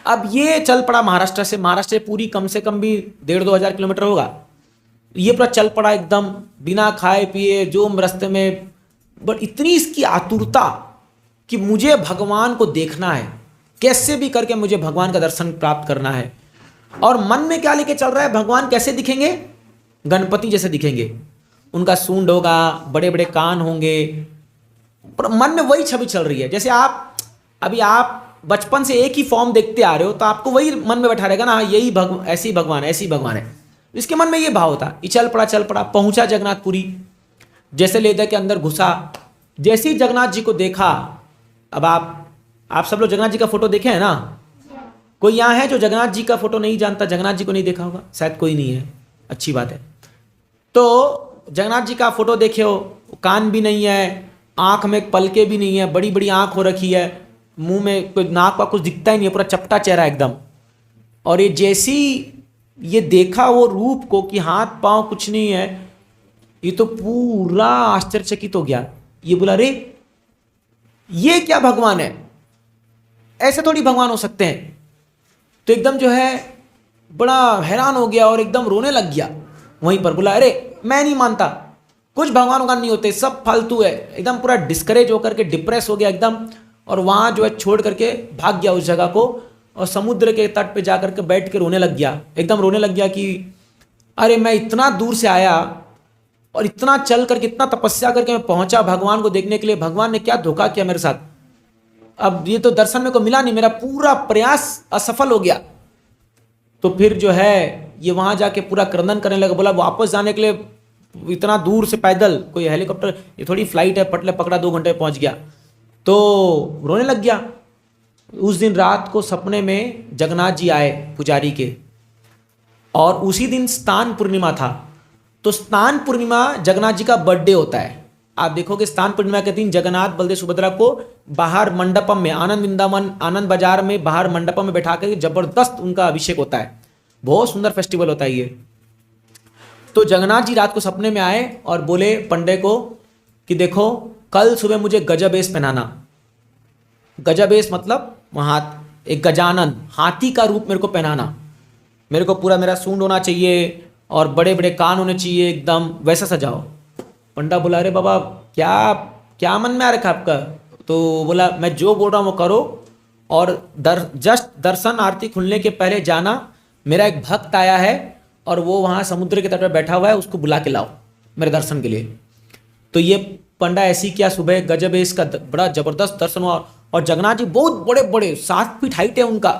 अब ये चल पड़ा महाराष्ट्र से, महाराष्ट्र से पूरी कम से कम भी 1,500-2 हज़ार किलोमीटर होगा। ये पूरा चल पड़ा एकदम बिना खाए पिए, जो रास्ते में, बट इतनी इसकी आतुरता कि मुझे भगवान को देखना है, कैसे भी करके मुझे भगवान का दर्शन प्राप्त करना है। और मन में क्या लेके चल रहा है, भगवान कैसे दिखेंगे, गणपति जैसे दिखेंगे, उनका सूंड होगा, बड़े बड़े कान होंगे, पर मन में वही छवि चल रही है। जैसे आप अभी आप बचपन से एक ही फॉर्म देखते आ रहे हो तो आपको वही मन में बैठा रहेगा ना, यही ऐसी भगवान है, ऐसी भगवान है। इसके मन में ये भाव था। ये चल पड़ा, पहुंचा जगन्नाथपुरी। जैसे लेदर के अंदर घुसा, जैसे ही जगन्नाथ जी को देखा, अब आप सब लोग जगन्नाथ जी का फोटो देखे हैं ना? कोई यहाँ है जो जगन्नाथ जी का फोटो नहीं जानता, जगन्नाथ जी को नहीं देखा होगा? शायद कोई नहीं है, अच्छी बात है। तो जगन्नाथ जी का फोटो देखे हो, कान भी नहीं है, आंख में पलके भी नहीं है, बड़ी बड़ी आंख हो रखी है, मुंह में कोई नाक का कुछ दिखता ही नहीं है, पूरा चपटा चेहरा एकदम। और ये जैसी ये देखा वो रूप को कि हाथ पांव कुछ नहीं है, ये तो पूरा आश्चर्यचकित हो गया। ये बोला अरे ये क्या भगवान है, ऐसे थोड़ी भगवान हो सकते हैं। तो एकदम जो है बड़ा हैरान हो गया और एकदम रोने लग गया। वहीं पर बोला अरे मैं नहीं मानता, कुछ भगवान वगवान नहीं होते, सब फालतू है। एकदम पूरा डिस्करेज होकर के डिप्रेस हो गया एकदम, और वहाँ जो है छोड़ करके भाग गया उस जगह को, और समुद्र के तट पे जा करके बैठ के रोने लग गया। एकदम रोने लग गया कि अरे मैं इतना दूर से आया और इतना चल करके, इतना तपस्या करके मैं पहुंचा भगवान को देखने के लिए, भगवान ने क्या धोखा किया मेरे साथ। अब ये तो दर्शन मेरे को मिला नहीं, मेरा पूरा प्रयास असफल हो गया। तो फिर जो है ये वहाँ जाके पूरा क्रंदन करने लगा। बोला वापस जाने के लिए इतना दूर से पैदल, कोई हेलीकॉप्टर, ये थोड़ी फ्लाइट है, पटले पकड़ा 2 घंटे पहुँच गया। तो रोने लग गया। उस दिन रात को सपने में जगन्नाथ जी आए पुजारी के, और उसी दिन स्नान पूर्णिमा था। तो स्नान पूर्णिमा जगन्नाथ जी का बर्थडे होता है। आप देखोगे स्नान पूर्णिमा के दिन जगन्नाथ बलदेव सुभद्रा को बाहर मंडपम में, आनंद वृंदावन आनंद बाजार में बाहर मंडपम में बैठा कर जबरदस्त उनका अभिषेक होता है। बहुत सुंदर फेस्टिवल होता है ये। तो जगन्नाथ जी रात को सपने में आए और बोले पंडे को कि देखो कल सुबह मुझे गजबेश पहनाना। गजबेश मतलब वहाँ एक गजानन हाथी का रूप मेरे को पहनाना, मेरे को पूरा मेरा सूंड होना चाहिए और बड़े बड़े कान होने चाहिए, एकदम वैसा सजाओ। पंडा बोला अरे बाबा क्या क्या मन में आ रखा आपका? तो बोला मैं जो बोल रहा हूँ वो करो, और जस्ट दर्शन आरती खुलने के पहले जाना, मेरा एक भक्त आया है, और वो वहाँ समुद्र के तट पर बैठा हुआ है, उसको बुला के लाओ मेरे दर्शन के लिए। तो ये पंडा ऐसी किया, सुबह गजब है इसका, बड़ा जबरदस्त दर्शन हुआ। और जगन्नाथ जी बहुत बड़े बड़े 7 फीट हाइट है उनका।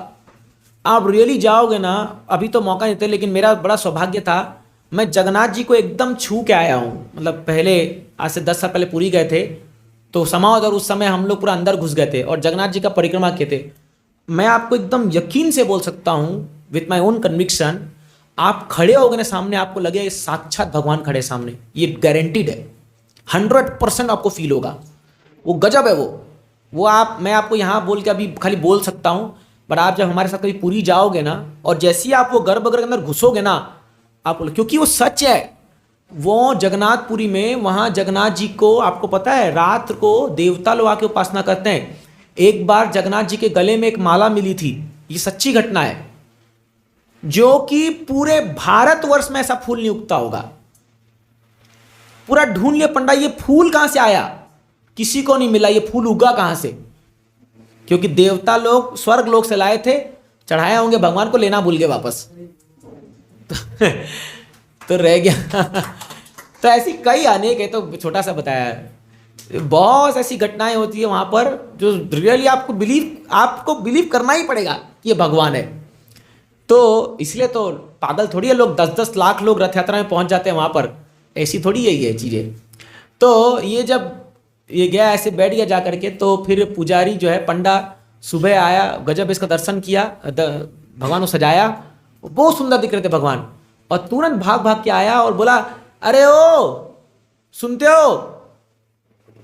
आप रियली जाओगे ना, अभी तो मौका नहीं था, लेकिन मेरा बड़ा सौभाग्य था, मैं जगन्नाथ जी को एकदम छू के आया हूँ। मतलब पहले आज से 10 साल पहले पुरी गए थे तो समाओ, और उस समय हम लोग पूरा अंदर घुस गए थे और जगन्नाथ जी का परिक्रमा किए थे। मैं आपको एकदम यकीन से बोल सकता हूँ विथ माई ओन कन्विक्शन, आप खड़े होगे ना सामने, आपको लगेगा साक्षात भगवान खड़े सामने, ये गारंटीड है, 100% आपको फील होगा। वो गजब है वो आप, मैं आपको यहाँ बोल के अभी खाली बोल सकता हूँ, पर आप जब हमारे साथ कभी पुरी जाओगे ना, और जैसे ही आप वो गर्भगृह के अंदर घुसोगे ना, आप, क्योंकि वो सच है। वो जगन्नाथपुरी में, वहाँ जगन्नाथ जी को आपको पता है रात को देवता लोग आके उपासना करते हैं। एक बार जगन्नाथ जी के गले में एक माला मिली थी, ये सच्ची घटना है, जो कि पूरे भारतवर्ष में ऐसा फूल नहीं उगता होगा। पूरा ढूंढ लिया पंडा, ये फूल कहां से आया, किसी को नहीं मिला, ये फूल उगा कहां से, क्योंकि देवता लोग स्वर्ग लोक से लाए थे, चढ़ाए होंगे, भगवान को लेना भूल गए वापस तो रह गया तो ऐसी कई अनेक है, तो छोटा सा बताया है, बहुत ऐसी घटनाएं होती है वहां पर जो रियली आपको बिलीव करना ही पड़ेगा कि ये भगवान है। तो इसलिए तो पागल थोड़ी है लोग, 10-10 लाख लोग रथ यात्रा में पहुंच जाते हैं वहां पर, ऐसी थोड़ी है ये चीजें। तो ये जब ये गया ऐसे बैठ गया जा करके, तो फिर पुजारी जो है पंडा सुबह आया, गजब इसका दर्शन किया, भगवान को सजाया, बहुत सुंदर दिख रहे थे भगवान, और तुरंत भाग भाग के आया और बोला, अरे ओ सुनते हो,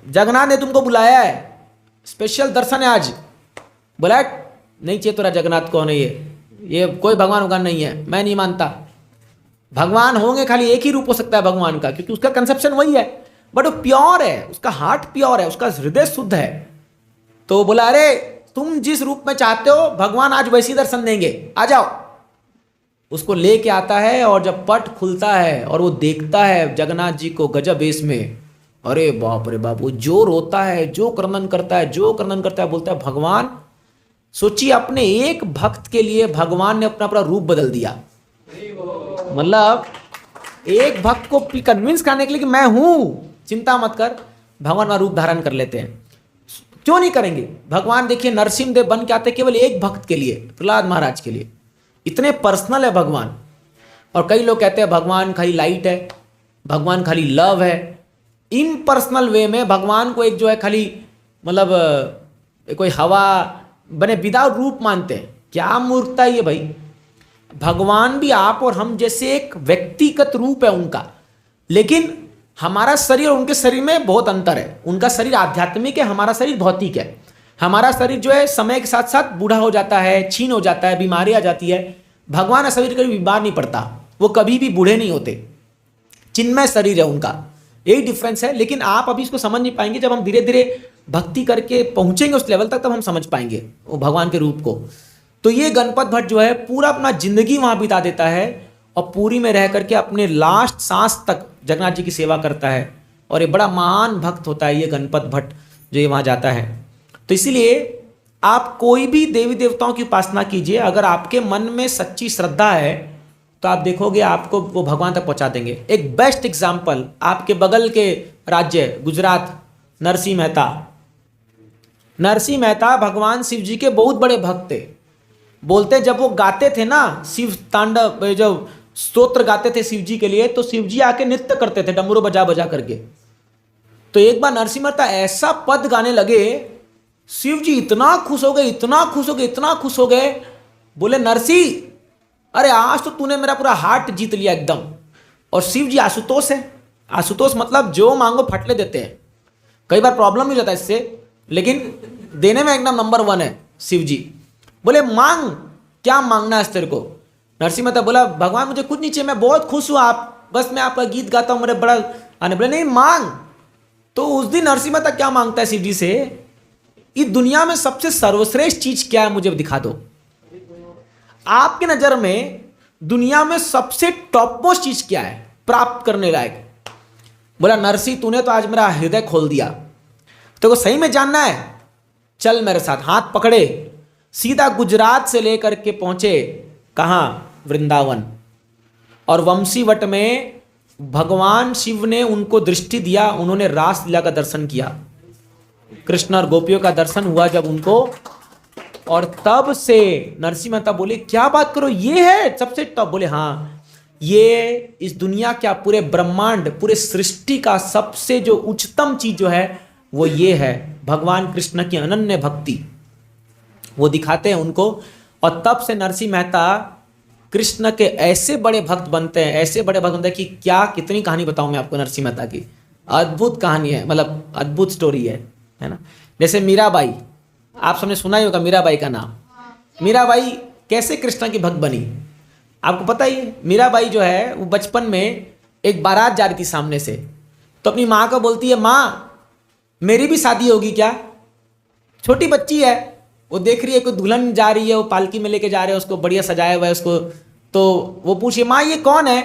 जगन्नाथ ने तुमको बुलाया है, स्पेशल दर्शन है आज। बोला नहीं चाहिए तेरा, जगन्नाथ कौन है ये कोई भगवान उगवान नहीं है, मैं नहीं मानता। भगवान होंगे खाली एक ही रूप हो सकता है भगवान का, क्योंकि उसका कंसेप्शन वही है, बट वो प्योर है, उसका हार्ट प्योर है, उसका हृदय शुद्ध है। तो बोला अरे तुम जिस रूप में चाहते हो भगवान आज वैसी दर्शन देंगे, आ जाओ। उसको लेके आता है, और जब पट खुलता है और वो देखता है जगन्नाथ जी को गजब वेश में, अरे बाप रे बाप, वो जो रोता है, जो क्रंदन करता है, बोलता है भगवान, सोचिए अपने एक भक्त के लिए भगवान ने अपना पूरा रूप बदल दिया। मतलब एक भक्त को कन्विंस करने के लिए कि मैं हूं, चिंता मत कर, भगवान का रूप धारण कर लेते हैं। क्यों नहीं करेंगे? भगवान देखिए नरसिंहदेव बन के आते केवल एक भक्त के लिए, प्रहलाद महाराज के लिए, इतने पर्सनल है भगवान। और कई लोग कहते हैं भगवान खाली लाइट है, भगवान खाली लव है। इम्पर्सनल वे में भगवान को एक जो है खाली मतलब कोई हवा बने विदाउट रूप मानते हैं। क्या मूर्खता है ये भाई। भगवान भी आप और हम जैसे एक व्यक्तिगत रूप है उनका, लेकिन हमारा शरीर और उनके शरीर में बहुत अंतर है। उनका शरीर आध्यात्मिक है, हमारा शरीर भौतिक है। हमारा शरीर जो है समय के साथ साथ बूढ़ा हो जाता है, छीन हो जाता है, बीमारी आ जाती है। भगवान का शरीर कभी बीमार नहीं पड़ता, वो कभी भी बूढ़े नहीं होते, चिन्मय शरीर है उनका, यही डिफरेंस है। लेकिन आप अभी इसको समझ नहीं पाएंगे, जब हम धीरे धीरे भक्ति करके पहुंचेंगे उस लेवल तक, तब हम समझ पाएंगे वो भगवान के रूप को। तो ये गणपत भट्ट जो है पूरा अपना जिंदगी वहां बिता देता है, और पूरी में रह करके अपने लास्ट सांस तक जगन्नाथ जी की सेवा करता है। और ये बड़ा महान भक्त होता है ये गणपत भट्ट जो ये वहाँ जाता है। तो इसीलिए आप कोई भी देवी देवताओं की उपासना कीजिए, अगर आपके मन में सच्ची श्रद्धा है तो आप देखोगे आपको वो भगवान तक पहुँचा देंगे। एक बेस्ट एग्जाम्पल आपके बगल के राज्य गुजरात, नरसिंह मेहता। नरसिंह मेहता भगवान शिव जी के बहुत बड़े भक्त थे। बोलते जब वो गाते थे ना शिव तांडव, जब स्तोत्र गाते थे शिव जी के लिए, तो शिव जी आके नृत्य करते थे डमरू बजा बजा करके। तो एक बार नरसिंह मेहता ऐसा पद गाने लगे, शिव जी इतना खुश हो गए, इतना खुश हो गए, इतना खुश हो गए। बोले नरसिंह, अरे आज तो तूने मेरा पूरा हार्ट जीत लिया एकदम। और शिव जी आशुतोष है, आशुतोष मतलब जो मांगो फटले देते हैं। कई बार प्रॉब्लम भी हो जाता है इससे, लेकिन देने में एकदम नंबर 1 है शिव जी। बोले मांग, क्या मांगना है तेरे को? नरसिंह मेहता बोला भगवान मुझे कुछ नहीं चाहिए, मैं बहुत खुश हूँ, आप बस मैं आपका गीत गाता हूँ, मेरे बड़ा आने। बोले नहीं मांग। तो उस दिन नरसिंह मेहता क्या मांगता है शिव जी से, इस दुनिया में सबसे सर्वश्रेष्ठ चीज क्या है मुझे दिखा दो। आपकी नजर में दुनिया में सबसे टॉप मोस्ट चीज क्या है प्राप्त करने लायक? बोला नरसिंह तूने तो आज मेरा हृदय खोल दिया, तो सही में जानना है, चल मेरे साथ। हाथ पकड़े, सीधा गुजरात से लेकर के पहुंचे कहां? वृंदावन। और वंशीवट में भगवान शिव ने उनको दृष्टि दिया, उन्होंने रास लीला का दर्शन किया, कृष्ण और गोपियों का दर्शन हुआ जब उनको, और तब से नरसिंह मेहता बोले क्या बात करो, ये है सबसे टॉप। बोले हाँ, ये इस दुनिया क्या, पूरे ब्रह्मांड, पूरे सृष्टि का सबसे जो उच्चतम चीज जो है वो ये है भगवान कृष्ण की अनन्य भक्ति, वो दिखाते हैं उनको। और तब से नरसिंह मेहता कृष्ण के ऐसे बड़े भक्त बनते हैं, ऐसे बड़े भक्त बनते हैं कि क्या, कितनी कहानी बताऊं मैं आपको नरसिंह मेहता की, अद्भुत कहानी है, मतलब अद्भुत स्टोरी है ना। जैसे मीराबाई, आप सबने सुना ही होगा मीराबाई का नाम। मीराबाई कैसे कृष्ण की भक्त बनी, आपको पता ही है। मीराबाई जो है वो बचपन में एक बारात जा रही थी सामने से, तो अपनी माँ को बोलती है, माँ मेरी भी शादी होगी क्या। छोटी बच्ची है, वो देख रही है कोई दुल्हन जा रही है, वो पालकी में लेके जा रहे हैं उसको, बढ़िया सजाया हुआ है उसको, तो वो पूछिए माँ ये कौन है।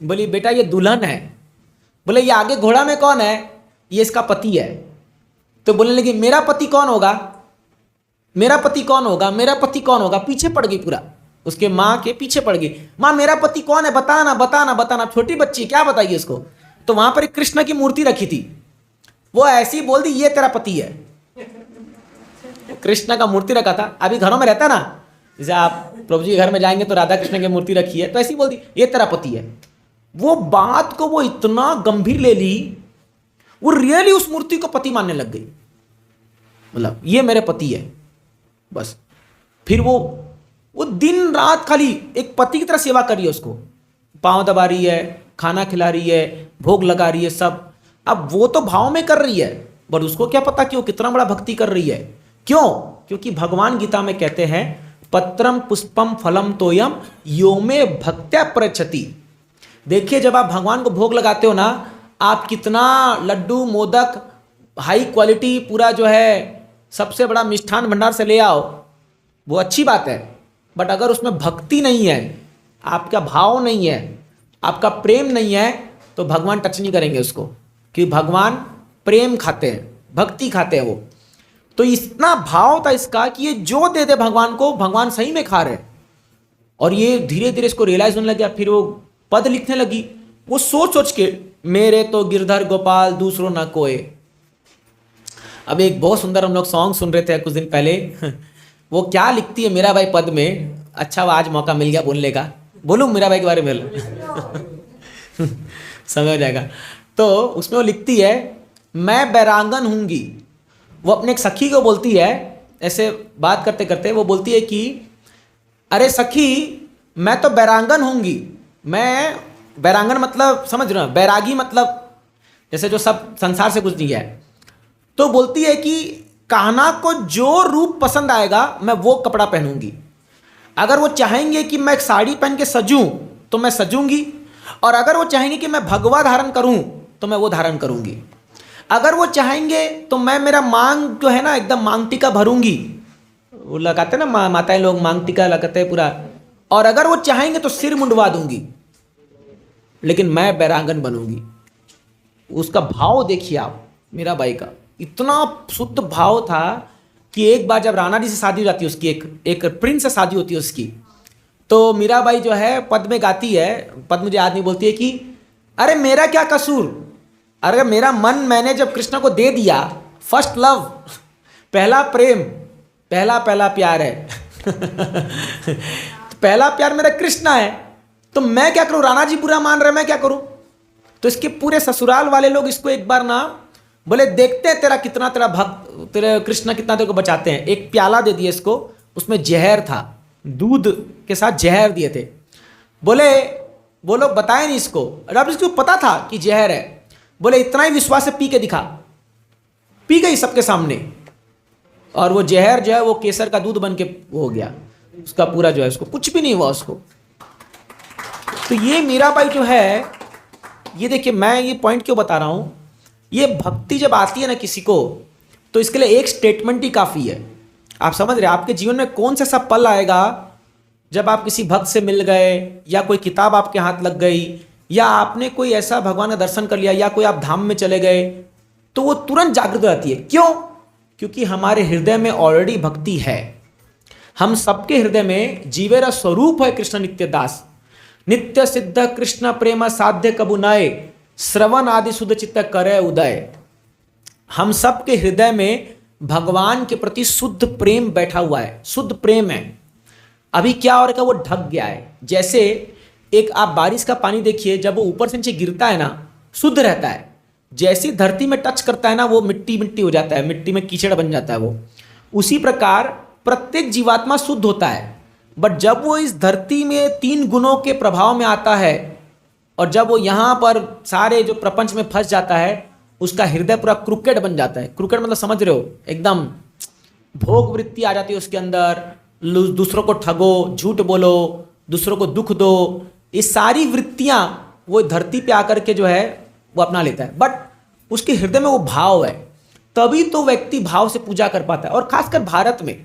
बोली बेटा ये दुल्हन है। बोले ये आगे घोड़ा में कौन है, ये इसका पति है। तो बोलने लगी मेरा पति कौन होगा, मेरा पति कौन होगा, मेरा पति कौन होगा। पीछे पड़ गई, पूरा उसके माँ के पीछे पड़ गई, माँ मेरा पति कौन है, बताना बताना बताना। छोटी बच्ची क्या बताइए इसको। तो वहां पर एक कृष्ण की मूर्ति रखी थी, वो ऐसी बोल दी ये तेरा पति है। कृष्ण का मूर्ति रखा था, अभी घरों में रहता ना, जैसे आप प्रभु जी के घर में जाएंगे तो राधा कृष्ण की मूर्ति रखी है, तो ऐसी बोल दी ये तेरा पति है। वो बात को वो इतना गंभीर ले ली, वो रियली उस मूर्ति को पति मानने लग गई, मतलब ये मेरे पति है बस। फिर वो दिन रात खाली एक पति की तरह सेवा कर रही है, उसको पांव दबा रही है, खाना खिला रही है, भोग लगा रही है, सब। अब वो तो भाव में कर रही है, बट उसको क्या पता कि वो कितना बड़ा भक्ति कर रही है। क्यों? क्योंकि भगवान गीता में कहते हैं पत्रम पुष्पम फलम तोयम यो में भक्त्या प्रचति। देखिए जब आप भगवान को भोग लगाते हो ना, आप कितना लड्डू मोदक हाई क्वालिटी पूरा जो है सबसे बड़ा मिष्ठान भंडार से ले आओ, वो अच्छी बात है, बट अगर उसमें भक्ति नहीं है, आपका भाव नहीं है, आपका प्रेम नहीं है, तो भगवान टच नहीं करेंगे उसको, कि भगवान प्रेम खाते हैं, भक्ति खाते हैं वो। तो इतना भाव था इसका कि ये जो दे दे भगवान को, भगवान सही में खा रहे। और ये धीरे धीरे इसको रियलाइज होने लग गया। फिर वो पद लिखने लगी, वो सोच सोच के, मेरे तो गिरधर गोपाल दूसरों ना कोई। अब एक बहुत सुंदर हम लोग सॉन्ग सुन रहे थे कुछ दिन पहले, वो क्या लिखती है मीराबाई पद में। अच्छा वो आज मौका मिल गया बोलने का, बोलूँ मीराबाई के बारे में समय हो जाएगा। तो उसमें वो लिखती है, मैं बैरांगन हूँगी। वो अपने एक सखी को बोलती है, ऐसे बात करते करते वो बोलती है कि अरे सखी मैं तो बैरांगन हूँगी। मैं बैरांगन मतलब समझ रहे हो, बैरागी मतलब जैसे जो सब संसार से कुछ नहीं है। तो बोलती है कि कान्हा को जो रूप पसंद आएगा मैं वो कपड़ा पहनूंगी। अगर वो चाहेंगे कि मैं एक साड़ी पहन के सजूं तो मैं सजूंगी, और अगर वो चाहेंगे कि मैं भगवा धारण करूं तो मैं वो धारण करूंगी। अगर वो चाहेंगे तो मैं मेरा मांग जो है ना एकदम मांग टीका भरूंगी, वो लगाते ना माताएं लोग मांग टीका लगाते हैं पूरा। और अगर वो चाहेंगे तो सिर मुंडवा दूंगी, लेकिन मैं बैरांगन बनूंगी। उसका भाव देखिए आप, मीराबाई का इतना शुद्ध भाव था कि एक बार जब राणा जी से शादी हो जाती है उसकी, एक प्रिंस से शादी होती है उसकी, तो मीराबाई जो है पद में गाती है, पद मुझे याद नहीं, बोलती है कि अरे मेरा क्या कसूर, अरे मेरा मन मैंने जब कृष्ण को दे दिया, फर्स्ट लव, पहला प्रेम, पहला पहला प्यार है तो पहला प्यार मेरा कृष्ण है, तो मैं क्या करूं, राणा जी बुरा मान रहे, मैं क्या करूं। तो इसके पूरे ससुराल वाले लोग इसको एक बार ना बोले देखते हैं तेरा कितना, तेरा भक्त, तेरे कृष्ण कितना तेरे को बचाते हैं। एक प्याला दे दिया इसको, उसमें जहर था, दूध के साथ जहर दिए थे। बोले वो लोग बताए नहीं इसको, अब इसको पता था कि जहर है। बोले इतना ही विश्वास से पी के दिखा, पी गई सबके सामने, और वो जहर जो है वो केसर का दूध बन के हो गया उसका पूरा, जो है उसको कुछ भी नहीं हुआ उसको। तो ये मीराबाई जो है, ये देखिए मैं ये पॉइंट क्यों बता रहा हूं, ये भक्ति जब आती है ना किसी को, तो इसके लिए एक स्टेटमेंट ही काफ़ी है। आप समझ रहे हैं, आपके जीवन में कौन सा सब पल आएगा जब आप किसी भक्त से मिल गए, या कोई किताब आपके हाथ लग गई, या आपने कोई ऐसा भगवान का दर्शन कर लिया, या कोई आप धाम में चले गए, तो वो तुरंत जागृत हो जाती है। क्यों? क्योंकि हमारे हृदय में ऑलरेडी भक्ति है। हम सबके हृदय में जीवेरा स्वरूप है कृष्ण नित्य दास। नित्य सिद्ध कृष्ण प्रेम साध्य कबु नए, श्रवण आदि शुद्ध चित्त करे उदय। हम सब के हृदय में भगवान के प्रति शुद्ध प्रेम बैठा हुआ है, शुद्ध प्रेम है। अभी क्या हो रहा है, वो ढक गया है। जैसे एक आप बारिश का पानी देखिए, जब वो ऊपर से नीचे गिरता है ना, शुद्ध रहता है। जैसी धरती में टच करता है ना, वो मिट्टी मिट्टी हो जाता है, मिट्टी में कीचड़ बन जाता है वो। उसी प्रकार प्रत्येक जीवात्मा शुद्ध होता है, बट जब वो इस धरती में 3 गुणों के प्रभाव में आता है और जब वो यहाँ पर सारे जो प्रपंच में फंस जाता है, उसका हृदय पूरा क्रुकेड बन जाता है। क्रुकेड मतलब समझ रहे हो, एकदम भोग वृत्ति आ जाती है उसके अंदर, दूसरों को ठगो, झूठ बोलो, दूसरों को दुख दो, ये सारी वृत्तियां वो धरती पे आकर के जो है वो अपना लेता है। बट उसके हृदय में वो भाव है, तभी तो व्यक्ति भाव से पूजा कर पाता है। और खासकर भारत में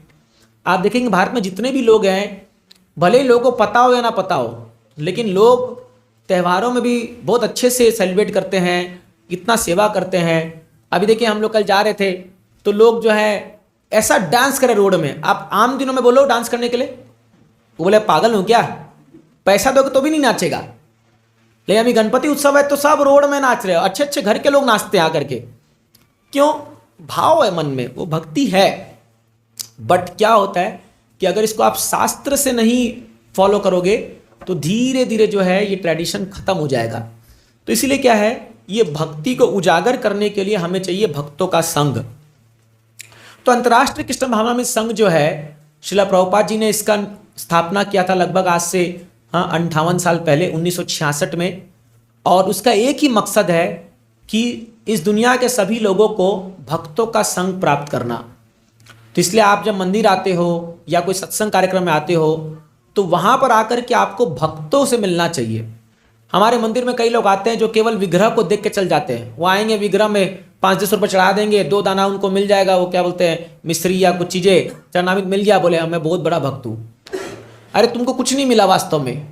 आप देखेंगे, भारत में जितने भी लोग हैं, भले ही लोगों को पता हो या ना पता हो, लेकिन लोग त्योहारों में भी बहुत अच्छे से सेलिब्रेट करते हैं, इतना सेवा करते हैं। अभी देखिए, हम लोग कल जा रहे थे तो लोग जो है ऐसा डांस करे रोड में। आप आम दिनों में बोलो डांस करने के लिए, वो बोले पागल हो क्या, पैसा दोगे तो भी नहीं नाचेगा। लेकिन अभी गणपति उत्सव है तो सब रोड में नाच रहे हो, अच्छे अच्छे घर के लोग नाचते हैं आकर के। क्यों? भाव है मन में, वो भक्ति है। बट क्या होता है कि अगर इसको आप शास्त्र से नहीं फॉलो करोगे तो धीरे धीरे जो है ये ट्रेडिशन खत्म हो जाएगा। तो इसीलिए क्या है, ये भक्ति को उजागर करने के लिए हमें चाहिए भक्तों का संग। तो अंतर्राष्ट्रीय कृष्ण भावनामृत संघ जो है, श्रील प्रभुपाद जी ने इसका स्थापना किया था लगभग आज से 58 साल पहले 1966 में। और उसका एक ही मकसद है कि इस दुनिया के सभी लोगों को भक्तों का संग प्राप्त करना। तो इसलिए आप जब मंदिर आते हो या कोई सत्संग कार्यक्रम में आते हो तो वहाँ पर आकर के आपको भक्तों से मिलना चाहिए। हमारे मंदिर में कई लोग आते हैं जो केवल विग्रह को देख के चल जाते हैं। वो आएंगे, विग्रह में 5-10 रुपये चढ़ा देंगे, 2 दाना उनको मिल जाएगा, वो क्या बोलते हैं मिश्री या कुछ चीज़ें चरणामृत मिल गया, बोले मैं बहुत बड़ा भक्त हूँ। अरे तुमको कुछ नहीं मिला वास्तव में,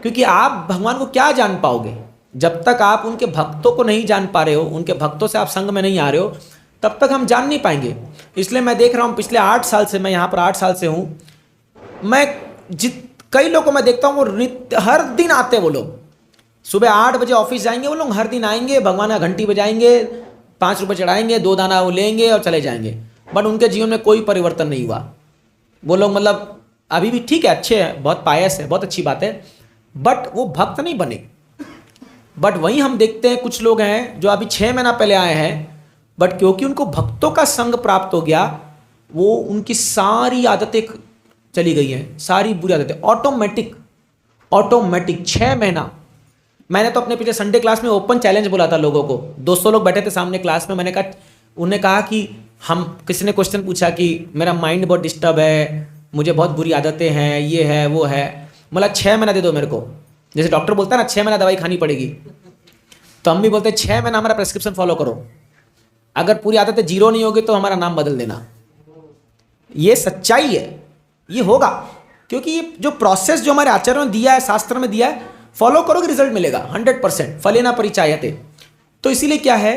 क्योंकि आप भगवान को क्या जान पाओगे जब तक आप उनके भक्तों को नहीं जान पा रहे हो, उनके भक्तों से आप संग में नहीं आ रहे हो, तब तक हम जान नहीं पाएंगे। इसलिए मैं देख रहा हूँ पिछले 8 साल से, मैं यहाँ पर 8 साल से हूँ, मैं कई लोगों को मैं देखता हूँ वो हर दिन आते हैं। वो लोग सुबह 8 बजे ऑफिस जाएंगे, वो लोग हर दिन आएंगे, भगवान का घंटी बजाएंगे, 5 रुपये चढ़ाएंगे, 2 दाना वो लेंगे और चले जाएंगे। बट उनके जीवन में कोई परिवर्तन नहीं हुआ। वो लोग मतलब अभी भी ठीक है, अच्छे हैं, बहुत पायस है, बहुत अच्छी बात है, बट वो भक्त नहीं बने। बट वहीं हम देखते हैं कुछ लोग हैं जो अभी 6 महीना पहले आए हैं, बट क्योंकि उनको भक्तों का संग प्राप्त हो गया, वो उनकी सारी आदतें चली गई हैं, सारी बुरी आदतें ऑटोमेटिक 6 महीना। मैंने तो अपने पिछले संडे क्लास में ओपन चैलेंज बोला था लोगों को, 200 लोग बैठे थे सामने क्लास में। मैंने कहा, उन्हें कहा कि हम, किसी ने क्वेश्चन पूछा कि मेरा माइंड बहुत डिस्टर्ब है, मुझे बहुत बुरी आदतें हैं, ये है वो है, मतलब 6 महीना दे दो मेरे को। जैसे डॉक्टर बोलता है ना 6 महीना दवाई खानी पड़ेगी, तो हम भी बोलते हैं 6 महीना हमारा प्रेस्क्रिप्शन फॉलो करो, अगर पूरी आदतें 0 नहीं होगी तो हमारा नाम बदल देना। ये सच्चाई है, ये होगा, क्योंकि ये जो प्रोसेस जो हमारे आचार्यों ने दिया है, शास्त्र में दिया है, फॉलो करोगे रिजल्ट मिलेगा 100%, फलेना परिचायते। तो इसीलिए क्या है,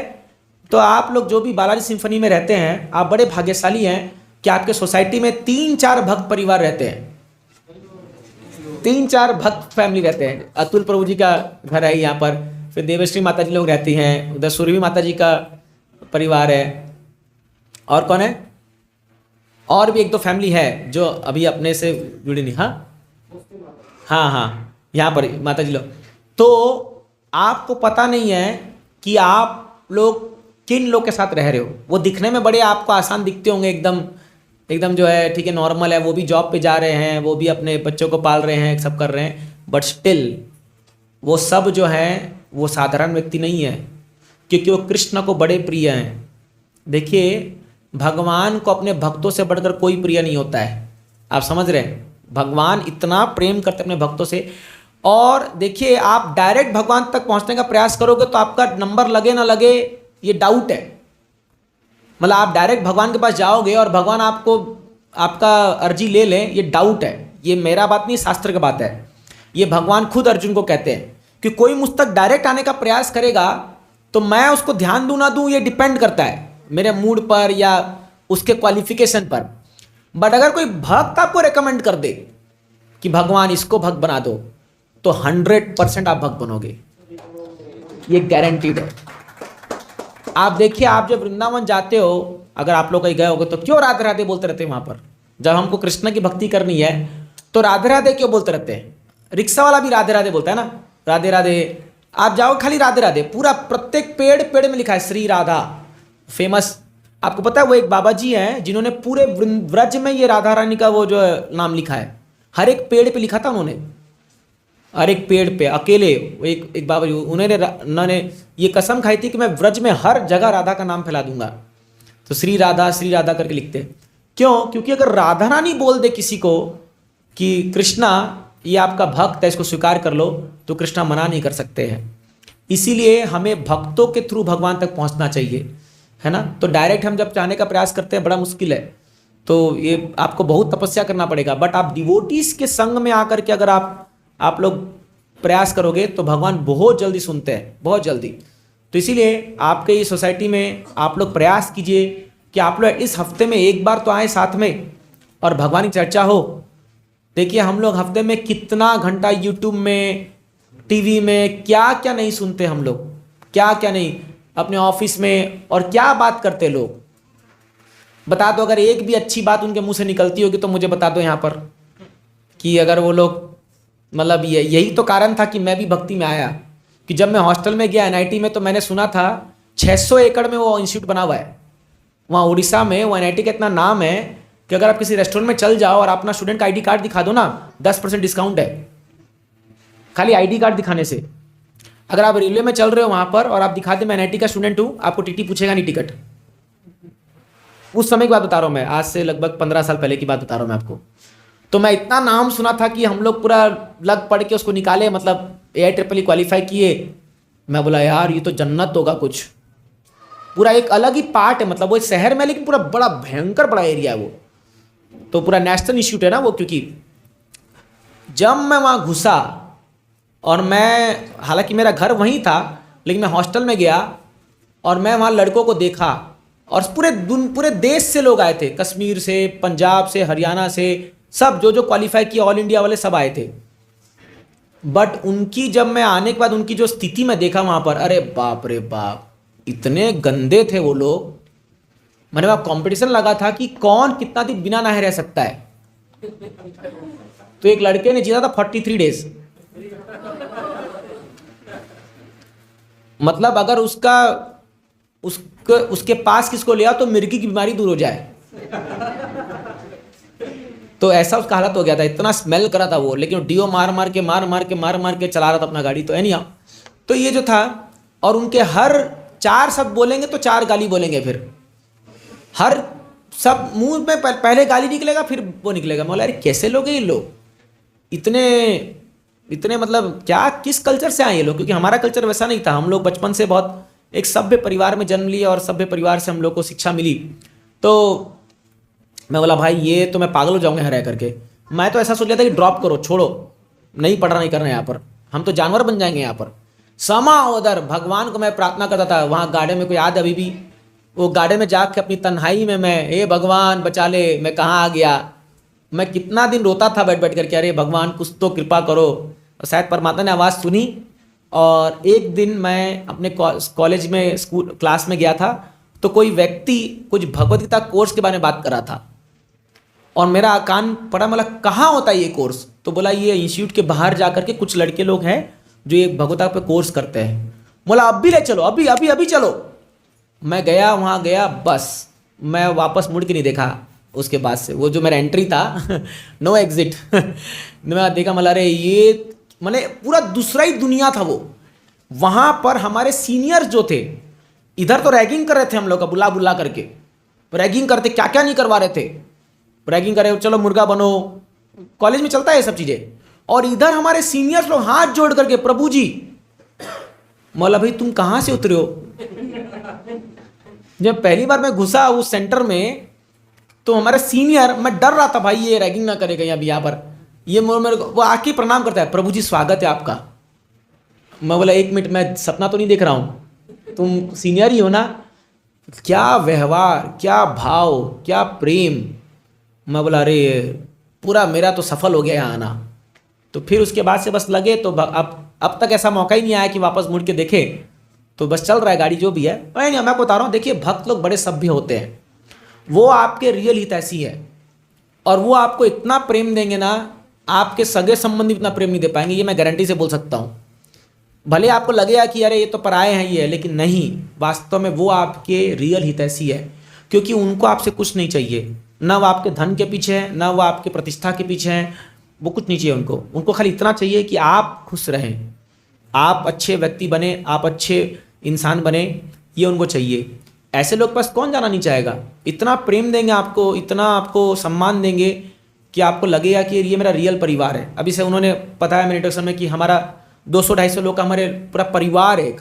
तो आप लोग जो भी बालाजी सिम्फनी में रहते हैं, आप बड़े भाग्यशाली हैं कि आपके सोसाइटी में 3-4 भक्त परिवार रहते हैं, 3-4 भक्त फैमिली रहते हैं। अतुल प्रभु जी का घर है यहाँ पर, फिर देवश्री माता जी लोग रहती हैं, उधर सुरभि माता जी का परिवार है, और कौन है, और भी 1-2 फैमिली है जो अभी अपने से जुड़ी नहीं। हाँ, यहाँ पर माता जी लोग। तो आपको पता नहीं है कि आप लोग किन लोग के साथ रह रहे हो। वो दिखने में बड़े आपको आसान दिखते होंगे, एकदम जो है ठीक है, नॉर्मल है, वो भी जॉब पे जा रहे हैं, वो भी अपने बच्चों को पाल रहे हैं, सब कर रहे हैं, बट स्टिल वो सब जो हैं वो साधारण व्यक्ति नहीं है, क्योंकि वो कृष्ण को बड़े प्रिय हैं। देखिए, भगवान को अपने भक्तों से बढ़कर कोई प्रिय नहीं होता है, आप समझ रहे हैं। भगवान इतना प्रेम करते अपने भक्तों से। और देखिए, आप डायरेक्ट भगवान तक पहुंचने का प्रयास करोगे तो आपका नंबर लगे ना लगे ये डाउट है। मतलब आप डायरेक्ट भगवान के पास जाओगे और भगवान आपको आपका अर्जी ले लें, ये डाउट है। ये मेरा बात नहीं, शास्त्र की बात है। ये भगवान खुद अर्जुन को कहते हैं कि कोई मुझ तक डायरेक्ट आने का प्रयास करेगा तो मैं उसको ध्यान दूं ना दूं, ये डिपेंड करता है मेरे मूड पर या उसके क्वालिफिकेशन पर। बट अगर कोई भक्त आपको रेकमेंड कर दे कि भगवान इसको भक्त बना दो, तो 100% आप भक्त बनोगे, ये गारंटीड है। आप देखिए, आप जब वृंदावन जाते हो, अगर आप लोग कहीं गए होगे तो क्यों राधे राधे बोलते रहते हैं वहां पर? जब हमको कृष्ण की भक्ति करनी है तो राधे राधे क्यों बोलते रहते हैं? रिक्शा वाला भी राधे राधे बोलता है ना, राधे राधे। आप जाओ खाली राधे राधे, पूरा प्रत्येक पेड़ पेड़ में लिखा है श्री राधा, फेमस। आपको पता है वो एक बाबा जी हैं जिन्होंने पूरे व्रज में ये राधा रानी का वो जो नाम लिखा है, हर एक पेड़ पे लिखा था उन्होंने, हर एक पेड़ पे अकेले। एक बाबा जी, उन्होंने ये कसम खाई थी कि मैं व्रज में हर जगह राधा का नाम फैला दूंगा। तो श्री राधा करके लिखते। क्यों? क्योंकि अगर राधा रानी बोल दे किसी को कि कृष्णा ये आपका भक्त है, इसको स्वीकार कर लो, तो कृष्णा मना नहीं कर सकते हैं। इसीलिए हमें भक्तों के थ्रू भगवान तक पहुंचना चाहिए, है ना। तो डायरेक्ट हम जब चाहने का प्रयास करते हैं बड़ा मुश्किल है, तो ये आपको बहुत तपस्या करना पड़ेगा। बट आप डिवोटीज के संग में आकर के अगर आप लोग प्रयास करोगे तो भगवान बहुत जल्दी सुनते हैं, बहुत जल्दी। तो इसीलिए आपके इस सोसाइटी में आप लोग प्रयास कीजिए कि आप लोग इस हफ्ते में एक बार तो आए साथ में और भगवान की चर्चा हो। देखिए हम लोग हफ्ते में कितना घंटा यूट्यूब में, टीवी में क्या क्या नहीं सुनते हम लोग, क्या क्या नहीं, अपने ऑफिस में, और क्या बात करते लोग। बता दो, अगर एक भी अच्छी बात उनके मुंह से निकलती होगी तो मुझे बता दो यहाँ पर, कि अगर वो लोग, मतलब यही तो कारण था कि मैं भी भक्ति में आया। कि जब मैं हॉस्टल में गया एनआईटी में, तो मैंने सुना था 600 एकड़ में वो इंस्टीट्यूट बना हुआ है वहाँ उड़ीसा में। वो एनआईटी का इतना नाम है कि अगर आप किसी रेस्टोरेंट में चल जाओ और अपना स्टूडेंट का आईडी कार्ड दिखा दो ना, 10% डिस्काउंट है खाली आईडी कार्ड दिखाने से। अगर आप रेलवे में चल रहे हो वहाँ पर और आप दिखा दे मैं एनआईटी का स्टूडेंट हूँ, आपको टीटी पूछेगा नहीं टिकट। उस समय की बात बता रहा हूँ मैं, आज से लगभग 15 साल पहले की बात बता रहा हूँ मैं आपको। तो मैं इतना नाम सुना था कि हम लोग पूरा लग पढ़ के उसको निकाले, मतलब AIEEE क्वालिफाई किए। मैं बोला यार ये तो जन्नत होगा कुछ, पूरा एक अलग ही पार्ट है, मतलब वो शहर में, लेकिन पूरा बड़ा भयंकर बड़ा एरिया है वो। तो पूरा नेशनल इंस्टीट्यूट है ना वो। क्योंकि जब मैं वहाँ घुसा, और मैं, हालांकि मेरा घर वहीं था, लेकिन मैं हॉस्टल में गया और मैं वहाँ लड़कों को देखा, और पूरे देश से लोग आए थे, कश्मीर से, पंजाब से, हरियाणा से, सब जो क्वालिफाई किए, ऑल इंडिया वाले सब आए थे। बट उनकी, जब मैं आने के बाद उनकी जो स्थिति मैं देखा वहाँ पर, अरे बाप रे बाप, इतने गंदे थे वो लोग। मैंने वहाँ कंपटीशन लगा था कि कौन कितना दिन बिना नहाए रह सकता है। तो एक लड़के ने जीता था 43 डेज। मतलब अगर उसके पास किसको लिया तो मिर्गी की बीमारी दूर हो जाए। तो ऐसा उसका हालत हो गया था, इतना स्मेल करा था वो। लेकिन डीओ मार मार के चला रहा था अपना गाड़ी। तो एनीहाउ, तो ये जो था, और उनके हर 4 शब्द बोलेंगे तो 4 गाली बोलेंगे, फिर हर सब मुंह में पहले गाली निकलेगा फिर वो निकलेगा। बोला अरे कैसे लोग हैं ये लोग, इतने मतलब क्या, किस कल्चर से आए ये लोग? क्योंकि हमारा कल्चर वैसा नहीं था। हम लोग बचपन से बहुत एक सभ्य परिवार में जन्म लिए और सभ्य परिवार से हम लोग को शिक्षा मिली। तो मैं बोला भाई ये तो मैं पागल हो जाऊंगा यहाँ रह करके। मैं तो ऐसा सोच लिया था कि ड्रॉप करो, छोड़ो, नहीं पढ़ना नहीं करना यहाँ पर, हम तो जानवर बन जाएंगे यहाँ पर। समा उधर भगवान को मैं प्रार्थना करता था वहाँ गार्डन में। कोई याद अभी भी वो गार्डन में जाके अपनी तन्हाई में मैं, हे भगवान बचा ले, मैं कहाँ आ गया। मैं कितना दिन रोता था बैठ बैठ करके, अरे भगवान कुछ तो कृपा करो। और शायद परमात्मा ने आवाज़ सुनी। और एक दिन मैं अपने कॉलेज में, स्कूल क्लास में गया था, तो कोई व्यक्ति कुछ भगवद गीता कोर्स के बारे में बात कर रहा था, और मेरा कान पड़ा। मतलब कहाँ होता है ये कोर्स? तो बोला ये इंस्टीट्यूट के बाहर जा करके कुछ लड़के लोग हैं जो ये भगवता पे कोर्स करते हैं। बोला अब भी ले चलो, अभी अभी अभी चलो। मैं गया, वहाँ गया, बस मैं वापस मुड़ के नहीं देखा उसके बाद से। वो जो मेरा एंट्री था नो एग्जिट मैं देखा, मतलब अरे ये, मैंने पूरा दूसरा ही दुनिया था वो। वहाँ पर हमारे सीनियर्स जो थे, इधर तो रैगिंग कर रहे थे हम लोग का, बुला बुला करके रैगिंग करते, क्या क्या नहीं करवा रहे थे। रैगिंग करे, चलो मुर्गा बनो, कॉलेज में चलता है ये सब चीज़ें। और इधर हमारे सीनियर्स लोग हाथ जोड़ करके, प्रभु जी। मौला भाई तुम कहाँ से उतरे हो? जब पहली बार मैं घुसा उस सेंटर में, तो हमारे सीनियर, मैं डर रहा था भाई ये रैगिंग ना करेगा अभी यहाँ पर। ये मेरे को वो आके प्रणाम करता है, प्रभु जी स्वागत है आपका। मैं बोला 1 मिनट, मैं सपना तो नहीं देख रहा हूँ, तुम सीनियर ही हो ना। क्या व्यवहार, क्या भाव, क्या प्रेम। मैं बोला अरे पूरा मेरा तो सफल हो गया यहाँ आना। तो फिर उसके बाद से बस लगे तो अब तक ऐसा मौका ही नहीं आया कि वापस मुड़ के देखे, तो बस चल रहा है गाड़ी जो भी है। नहीं, मैं बता रहा हूँ, देखिए भक्त लोग बड़े सभ्य होते हैं, वो आपके रियल हितैषी है और वो आपको इतना प्रेम देंगे ना, आपके सगे संबंधी इतना प्रेम नहीं दे पाएंगे, ये मैं गारंटी से बोल सकता हूँ। भले आपको लगेगा कि अरे ये तो पराए हैं ये, लेकिन नहीं, वास्तव में वो आपके रियल हितैषी है, क्योंकि उनको आपसे कुछ नहीं चाहिए, ना वो आपके धन के पीछे है, ना वो आपके प्रतिष्ठा के पीछे है, वो कुछ नहीं चाहिए उनको खाली इतना चाहिए कि आप खुश रहें, आप अच्छे व्यक्ति बने, आप अच्छे इंसान बने, ये उनको चाहिए। ऐसे लोग पास कौन जाना नहीं चाहेगा? इतना प्रेम देंगे आपको, इतना आपको सम्मान देंगे कि आपको लगेगा कि ये मेरा रियल परिवार है। अभी से उन्होंने बताया मेरे इंट्रोडक्शन में कि हमारा 200-250 लोग का हमारे पूरा परिवार है एक।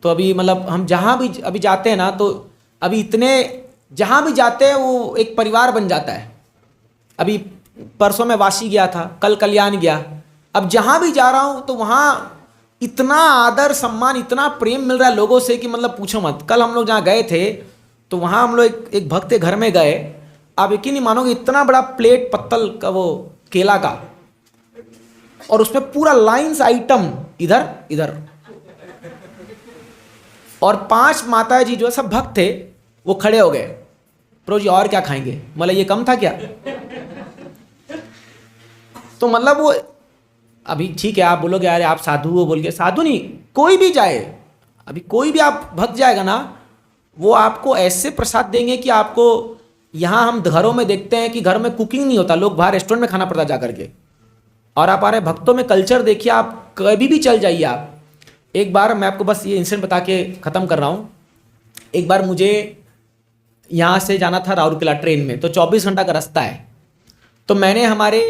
तो अभी मतलब हम जहाँ भी अभी जाते हैं ना, तो अभी इतने जहाँ भी जाते हैं वो एक परिवार बन जाता है। अभी परसों में वाशी गया था, कल कल्याण गया, अब जहाँ भी जा रहा हूँ तो वहाँ इतना आदर सम्मान, इतना प्रेम मिल रहा है लोगों से कि मतलब पूछो मत। कल हम लोग जहाँ गए थे तो वहाँ हम लोग एक भक्त के घर में गए, आप यकीन नहीं मानोगे, इतना बड़ा प्लेट पत्तल का वो केला का, और उसमें पूरा लाइन्स आइटम इधर इधर, और 5 माता जी जो सब भक्त थे वो खड़े हो गए, प्रभु जी और क्या खाएंगे? मतलब ये कम था क्या? तो मतलब वो अभी ठीक है, आप बोलोगे यार आप साधु हो, बोल के साधु नहीं, कोई भी जाए, अभी कोई भी आप भक्त जाएगा ना, वो आपको ऐसे प्रसाद देंगे कि आपको, यहाँ हम घरों में देखते हैं कि घर में कुकिंग नहीं होता, लोग बाहर रेस्टोरेंट में खाना पड़ता जा करके, और आप आ रहे भक्तों में कल्चर देखिए, आप कभी भी चल जाइए आप। एक बार मैं आपको बस ये इंसिडेंट बता के ख़त्म कर रहा हूँ। एक बार मुझे यहाँ से जाना था राउरकेला ट्रेन में, तो 24 घंटा का रास्ता है, तो मैंने हमारे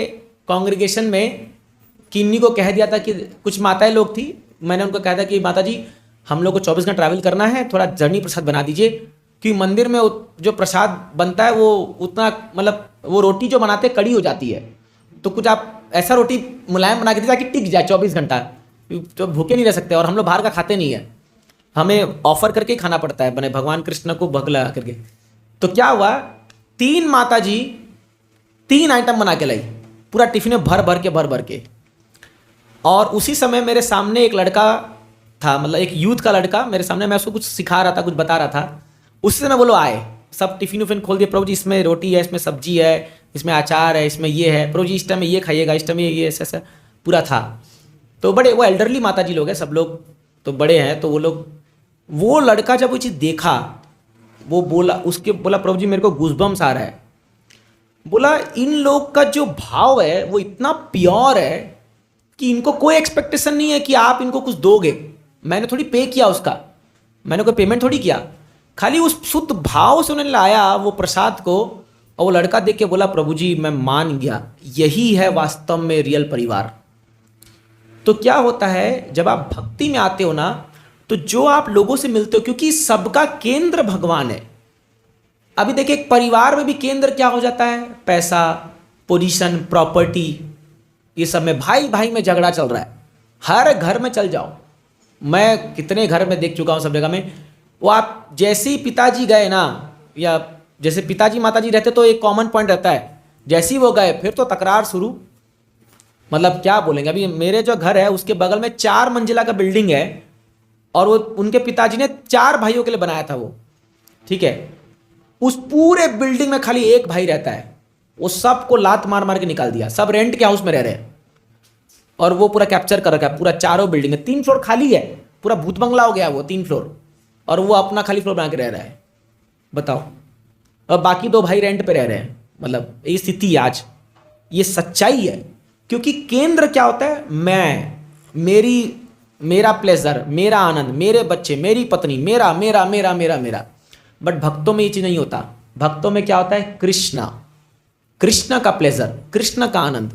कांग्रेगेशन में किन्नी को कह दिया था कि कुछ माताएं लोग थी, मैंने उनको कहा था कि माता जी हम लोग को 24 घंटा ट्रैवल करना है, थोड़ा जर्नी प्रसाद बना दीजिए, क्योंकि मंदिर में जो प्रसाद बनता है वो उतना मतलब वो रोटी जो बनाते कड़ी हो जाती है, तो कुछ आप ऐसा रोटी मुलायम बना के दीजिए ताकि टिक जाए 24 घंटा, तो भूखे नहीं रह सकते, और हम लोग बाहर का खाते नहीं है, हमें ऑफर करके खाना पड़ता है, बने भगवान कृष्ण को भग लगा करके। तो क्या हुआ, 3 माता जी 3 आइटम बना के लाई, पूरा टिफिन में भर भर के, और उसी समय मेरे सामने एक लड़का था, मतलब एक यूथ का लड़का मेरे सामने, मैं उसको कुछ सिखा रहा था, कुछ बता रहा था, उसी समय बोलो आए, सब टिफिन उफिन खोल दिए, प्रभु जी इसमें रोटी है, इसमें सब्जी है, इसमें अचार है, इसमें ये है, प्रभु जी इस टाइम में ये खाइएगा, इस टाइम में ये ऐसा पूरा था। तो बड़े वो एल्डरली माता जी लोग हैं, सब लोग तो बड़े हैं, तो वो लड़का जब वो चीज़ देखा, वो बोला प्रभु जी मेरे को गूज़बम्स आ रहा है, बोला इन लोग का जो भाव है वो इतना प्योर है कि इनको कोई एक्सपेक्टेशन नहीं है कि आप इनको कुछ दोगे, मैंने थोड़ी पे किया उसका, मैंने कोई पेमेंट थोड़ी किया, खाली उस शुद्ध भाव से उन्होंने लाया वो प्रसाद को, और वो लड़का देख के बोला प्रभु जी मैं मान गया, यही है वास्तव में रियल परिवार। तो क्या होता है जब आप भक्ति में आते हो ना, तो जो आप लोगों से मिलते हो, क्योंकि सबका केंद्र भगवान है। अभी देखिए एक परिवार में भी केंद्र क्या हो जाता है, पैसा, पोजीशन, प्रॉपर्टी, ये सब में भाई भाई में झगड़ा चल रहा है, हर घर में चल जाओ, मैं कितने घर में देख चुका हूँ, सब जगह में वो आप जैसे ही पिताजी गए ना, या जैसे पिताजी माताजी रहते तो एक कॉमन पॉइंट रहता है, जैसे ही वो गए फिर तो तकरार शुरू। मतलब क्या बोलेंगे, अभी मेरे जो घर है उसके बगल में 4 मंजिला का बिल्डिंग है, और वो उनके पिताजी ने 4 भाइयों के लिए बनाया था वो, ठीक है, उस पूरे बिल्डिंग में खाली एक भाई रहता है, वो सबको लात मार मार के निकाल दिया, सब रेंट के हाउस में रह रहे हैं, और वो पूरा कैप्चर कर रखा है, पूरा 4 बिल्डिंग है, 3 फ्लोर खाली है, पूरा भूत बंगला हो गया वो 3 फ्लोर, और वो अपना खाली फ्लोर बना के रह रहा है, बताओ, और बाकी 2 भाई रेंट पे रह रहे हैं। मतलब ये स्थिति आज, ये सच्चाई है, क्योंकि केंद्र क्या होता है, मेरा प्लेजर, मेरा आनंद, मेरे बच्चे, मेरी पत्नी, मेरा मेरा मेरा मेरा मेरा। बट भक्तों में ये चीज नहीं होता, भक्तों में क्या होता है, कृष्ण का प्लेजर, कृष्ण का आनंद।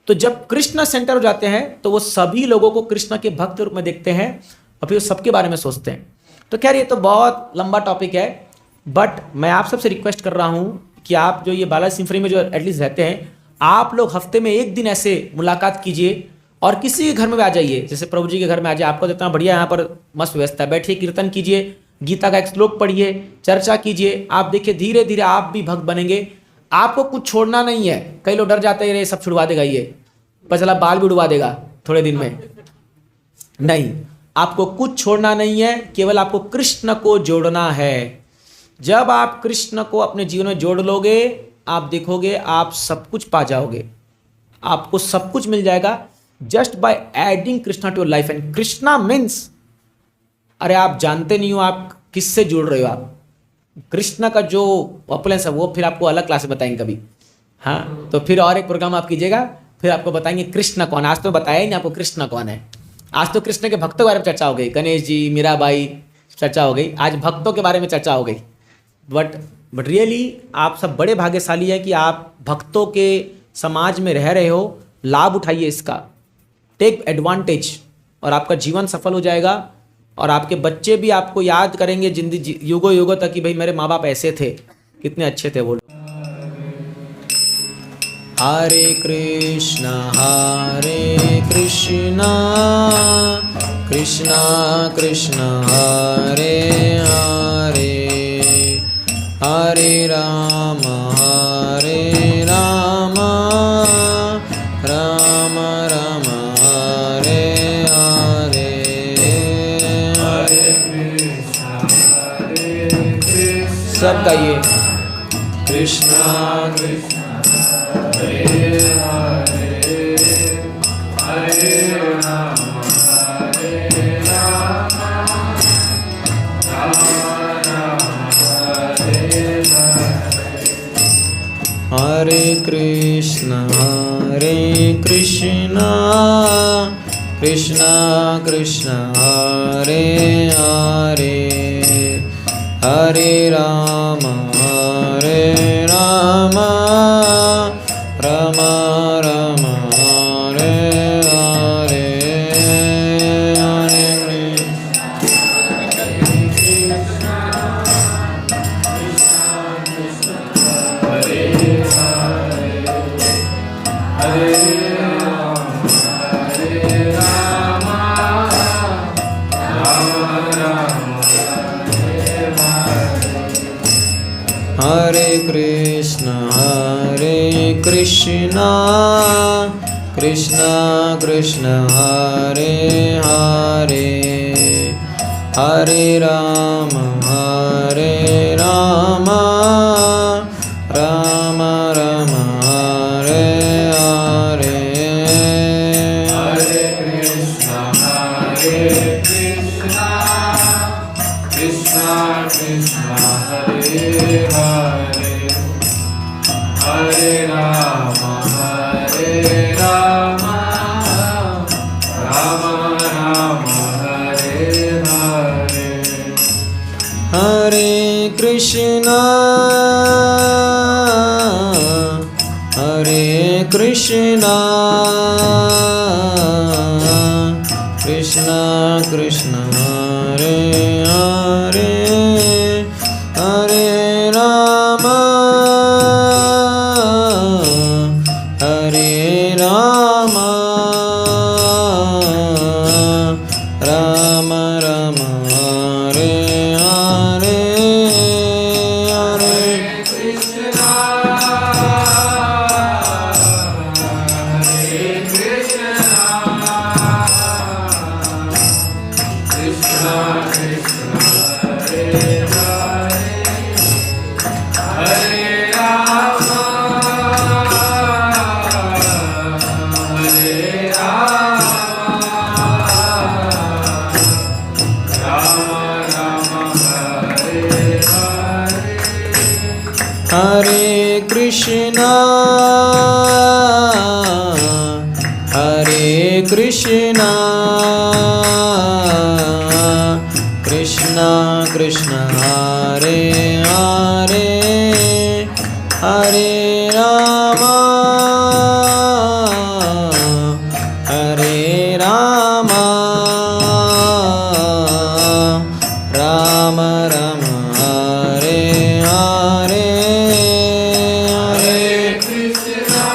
तो जब कृष्ण सेंटर हो जाते हैं तो वो सभी लोगों को कृष्ण के भक्त रूप में देखते हैं, और फिर सबके बारे में सोचते हैं। तो खैर ये तो बहुत लंबा टॉपिक है, बट मैं आप सबसे रिक्वेस्ट कर रहा हूँ कि आप जो ये बालाजी सिम्फनी में जो एटलीस्ट रहते हैं, आप लोग हफ्ते में एक दिन ऐसे मुलाकात कीजिए, और किसी के घर में भी आ जाइए, जैसे प्रभु जी के घर में आ जाइए, आपको इतना बढ़िया यहाँ पर मस्त व्यवस्था है, बैठिए कीर्तन कीजिए, गीता का एक श्लोक पढ़िए, चर्चा कीजिए, आप देखिए धीरे धीरे आप भी भक्त बनेंगे। आपको कुछ छोड़ना नहीं है, कई लोग डर जाते हैं ये सब छुड़वा देगा ये, पता चला बाल भी उड़वा देगा थोड़े दिन में। नहीं, आपको कुछ छोड़ना नहीं है, केवल आपको कृष्ण को जोड़ना है। जब आप कृष्ण को अपने जीवन में जोड़ लोगे, आप देखोगे आप सब कुछ पा जाओगे, आपको सब कुछ मिल जाएगा just by adding Krishna to your life. And Krishna means, अरे आप जानते नहीं हो आप किससे जुड़ रहे हो। आप कृष्णा का जो पॉपुलेंस है वो फिर आपको अलग क्लास में बताएंगे कभी। हाँ, तो फिर और एक प्रोग्राम आप कीजिएगा, फिर आपको बताएंगे कृष्ण कौन है। आज तो बताया ही नहीं आपको कृष्ण कौन है। आज तो कृष्ण के भक्तों के बारे में चर्चा हो गई, गणेश जी, मीराबाई चर्चा हो गई, आज भक्तों के बारे में चर्चा हो गई। बट रियली आप सब बड़े भाग्यशाली हैं कि आप भक्तों के समाज में रह रहे हो। लाभ उठाइए इसका, टेक एडवांटेज, और आपका जीवन सफल हो जाएगा। और आपके बच्चे भी आपको याद करेंगे जिंदगी युगों युगों तक कि भाई मेरे माँ बाप ऐसे थे, कितने अच्छे थे वो लोग। हरे कृष्णा कृष्णा कृष्णा हरे हरे, हरे राम राम राम हरे हरे। सब गाइए, कृष्णा कृष्णा हरे हरे, हरे राम हरे कृष्णा कृष्णा कृष्णा हरे हरे, हरे राम राम राम हरे हरे, हरे कृष्णा कृष्णा कृष्णा हरे हरे, हरे राम राम राम हरे हरे, हरे कृष्णा कृष्णा कृष्णा हरे हरे, हरे राम राम राम हरे हरे, हरे कृष्णा कृष्णा कृष्णा हरे हरे, हरे राम राम राम हरे हरे, हरे कृष्णा कृष्णा कृष्णा हरे हरे, हरे राम हरे कृष्णा कृष्णा कृष्णा हरे हरे, हरे राम राम राम हरे हरे, हरे कृष्णा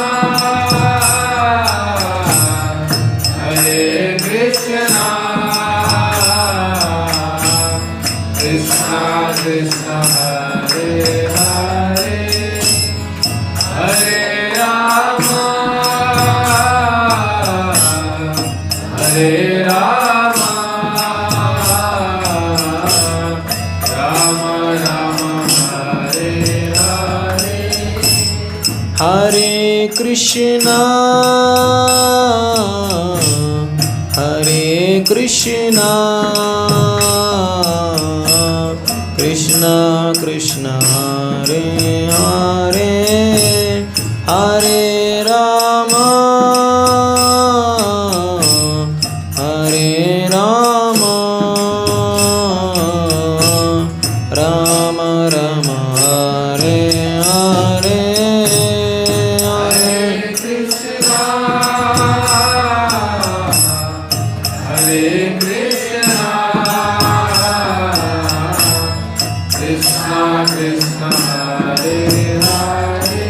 कृष्णा हरे कृष्णा कृष्णा कृष्णा हरे हरे हरे राम हरे राम राम राम हरे हरे हरे कृष्णा हरे कृष्णा कृष्णा कृष्णा हरे हरे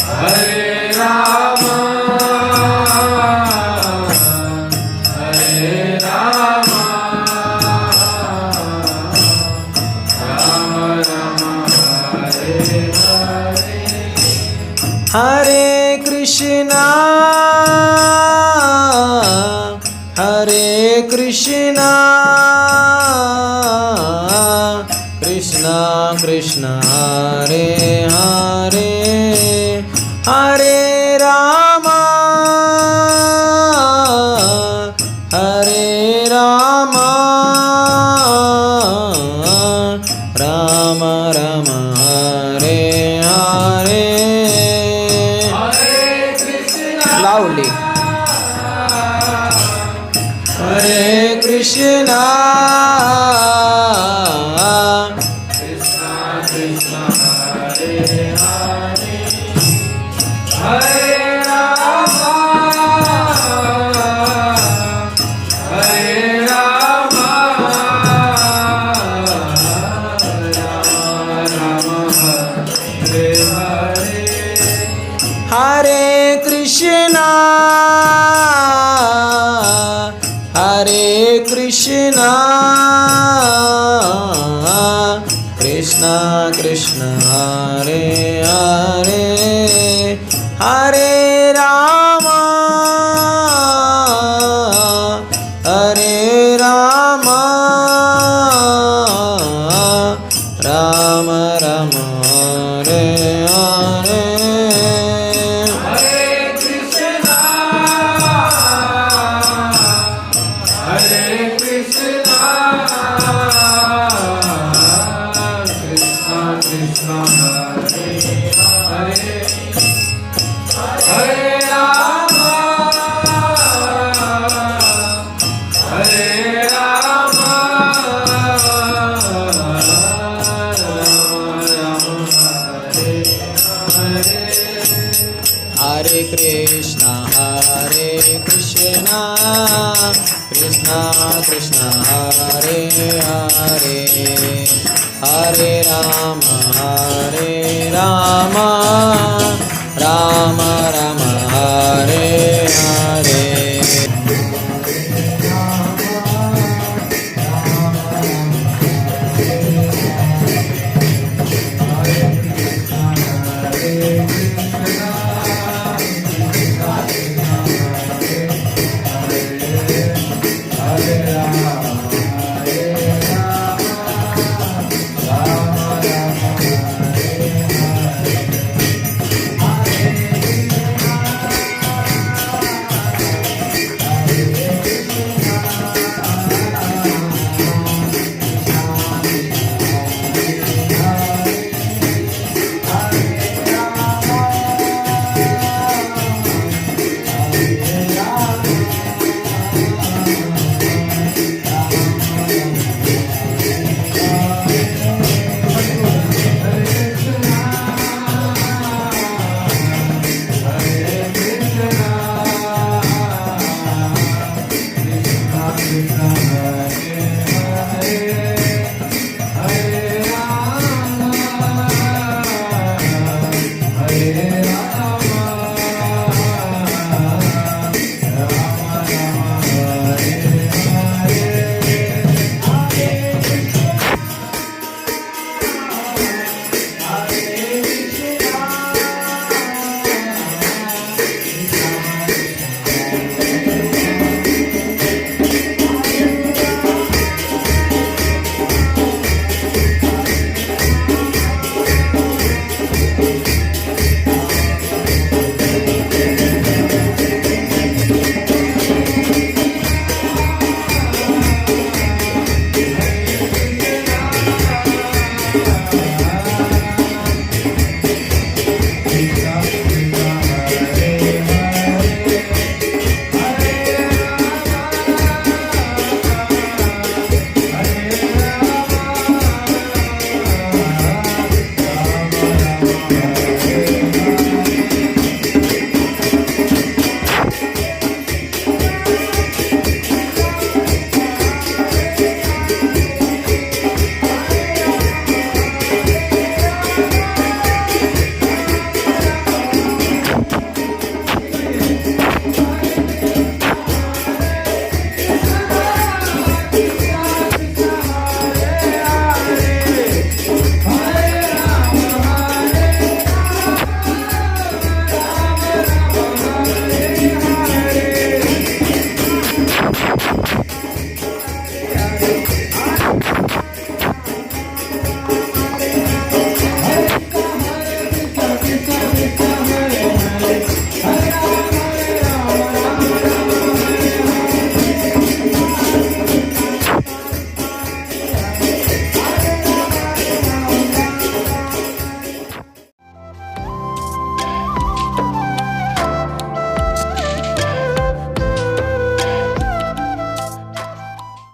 हरे राम हरे राम राम राम हरे हरे हरे कृष्णा हरे कृष्णा कृष्णा कृष्णा हरे हरे हरे राम हरे राम राम राम हरे हरे हरे कृष्णा लाउडली हरे कृष्णा कृष्णा कृष्णा हरे हरे हरे राम हरे राम राम हरे हरे हरे कृष्णा हरे कृष्णा कृष्णा कृष्णा हरे हरे हरे राम हरे राम राम राम हरे हरे हरे कृष्णा हरे कृष्णा कृष्णा कृष्णा हरे हरे हरे राम हरे राम राम हरे हरे हरे कृष्णा कृष्णा कृष्णा हरे हरे हरे राम राम राम